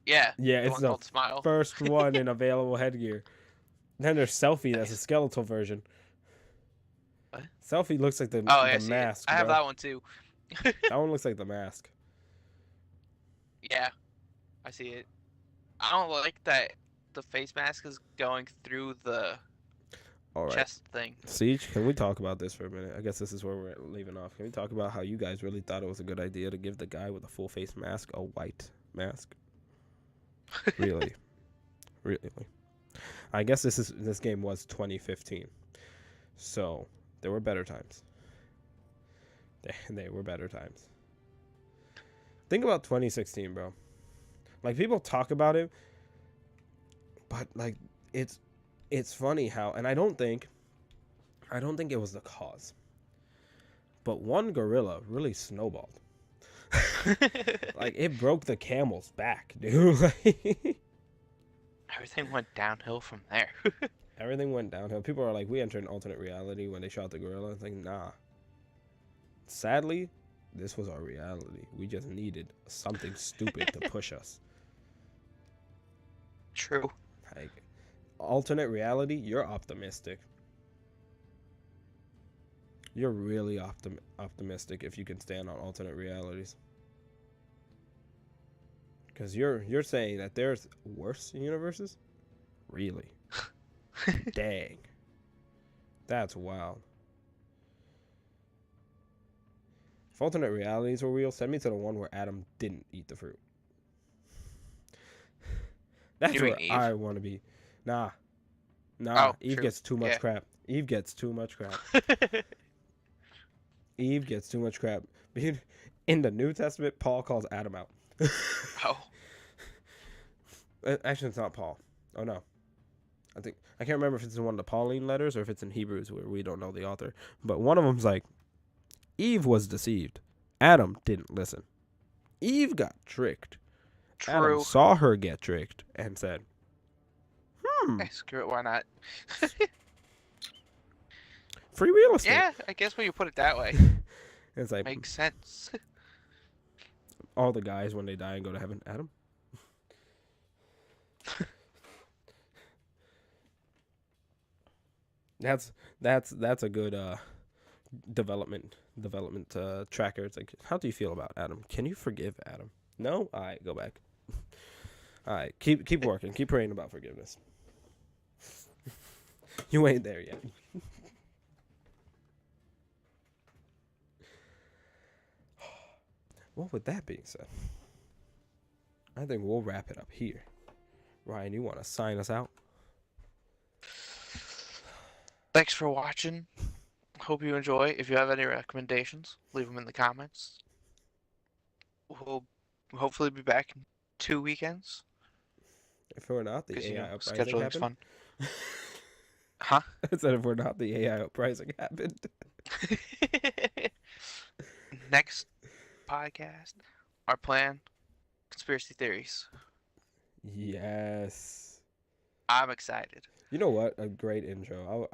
Yeah.
Yeah, it's the
Smile.
first one in available headgear. Then there's Selfie. That's a skeletal version.
What?
Selfie looks like the mask.
I have that one too.
That one looks like the mask.
Yeah, I see it. I don't like that the face mask is going through the chest thing.
Siege, can we talk about this for a minute? I guess this is where we're leaving off. Can we talk about how you guys really thought it was a good idea to give the guy with a full face mask a white mask? Really? Really? I guess this game was 2015. So, there were better times. They were better times. Think about 2016, bro. Like, people talk about it, but like it's funny how, and I don't think it was the cause, but one gorilla really snowballed. Like, it broke the camel's back, dude.
Everything went downhill from there.
Everything went downhill. People are like, we entered an alternate reality when they shot the gorilla. It's like, nah. Sadly, this was our reality. We just needed something stupid to push us.
True.
Like, alternate reality, you're optimistic. You're really optimistic if you can stand on alternate realities. Because you're saying that there's worse universes? Really? Dang. That's wild. If alternate realities were real, send me to the one where Adam didn't eat the fruit. That's where I want to be. Nah.
Oh,
Eve
true.
gets too much crap. Eve gets too much crap. Eve gets too much crap. In the New Testament, Paul calls Adam out.
Oh.
Actually, it's not Paul. Oh, no. I can't remember if it's in one of the Pauline letters or if it's in Hebrews where we don't know the author. But one of them's like, Eve was deceived. Adam didn't listen. Eve got tricked.
True.
Adam saw her get tricked and said,
Hey, screw it, why not?
Free real estate.
Yeah, I guess when you put it that way.
It's like,
makes sense.
all the guys when they die and go to heaven, Adam. That's a good development tracker. It's like, how do you feel about Adam? Can you forgive Adam? No? All right, go back. All right, keep working. Keep praying about forgiveness. You ain't there yet. Well, with that being said, I think we'll wrap it up here. Ryan, you want to sign us out?
Thanks for watching. Hope you enjoy. If you have any recommendations, leave them in the comments. We'll hopefully be back in 2 weekends
If we're not, the
because
AI uprising
scheduling's
happened.
fun. Huh?
I said if we're not, the AI uprising happened.
Next podcast, our plan, conspiracy theories.
Yes.
I'm excited.
You know what? A great intro.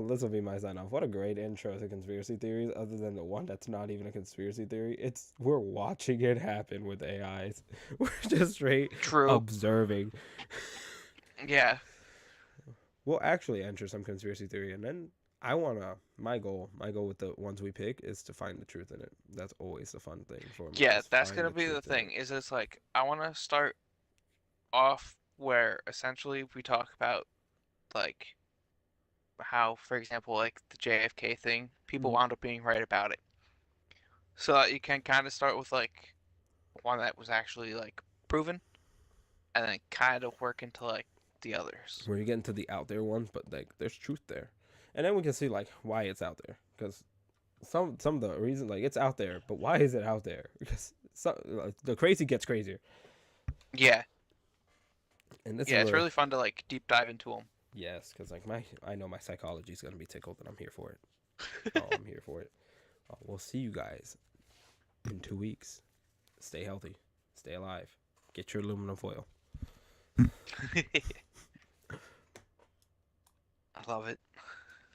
This will be my sign off. What a great intro to conspiracy theories, other than the one that's not even a conspiracy theory. It's we're watching it happen with AIs. We're just straight
True.
observing.
Yeah.
We'll actually enter some conspiracy theory, and then my goal with the ones we pick is to find the truth in it. That's always the fun thing for me.
Yeah,
is
that's
find
gonna be the
truth in it.
thing. Is it's like I want to start off where essentially we talk about like how, for example, like the JFK thing, people
Mhm.
wound up being right about it. So that you can kind of start with like one that was actually like proven, and then kind of work into like the others.
Where you get into the out there ones, but like there's truth there, and then we can see like why it's out there, because some of the reasons, like, it's out there, but why is it out there? Because like, the crazy gets crazier,
Yeah,
and this
yeah,
is
it's
where
really fun to like deep dive into them.
yes, because like I know my psychology is gonna be tickled, and I'm here for it. Oh, I'm here for it. We'll see you guys in 2 weeks. Stay healthy, stay alive, get your aluminum foil.
I love it.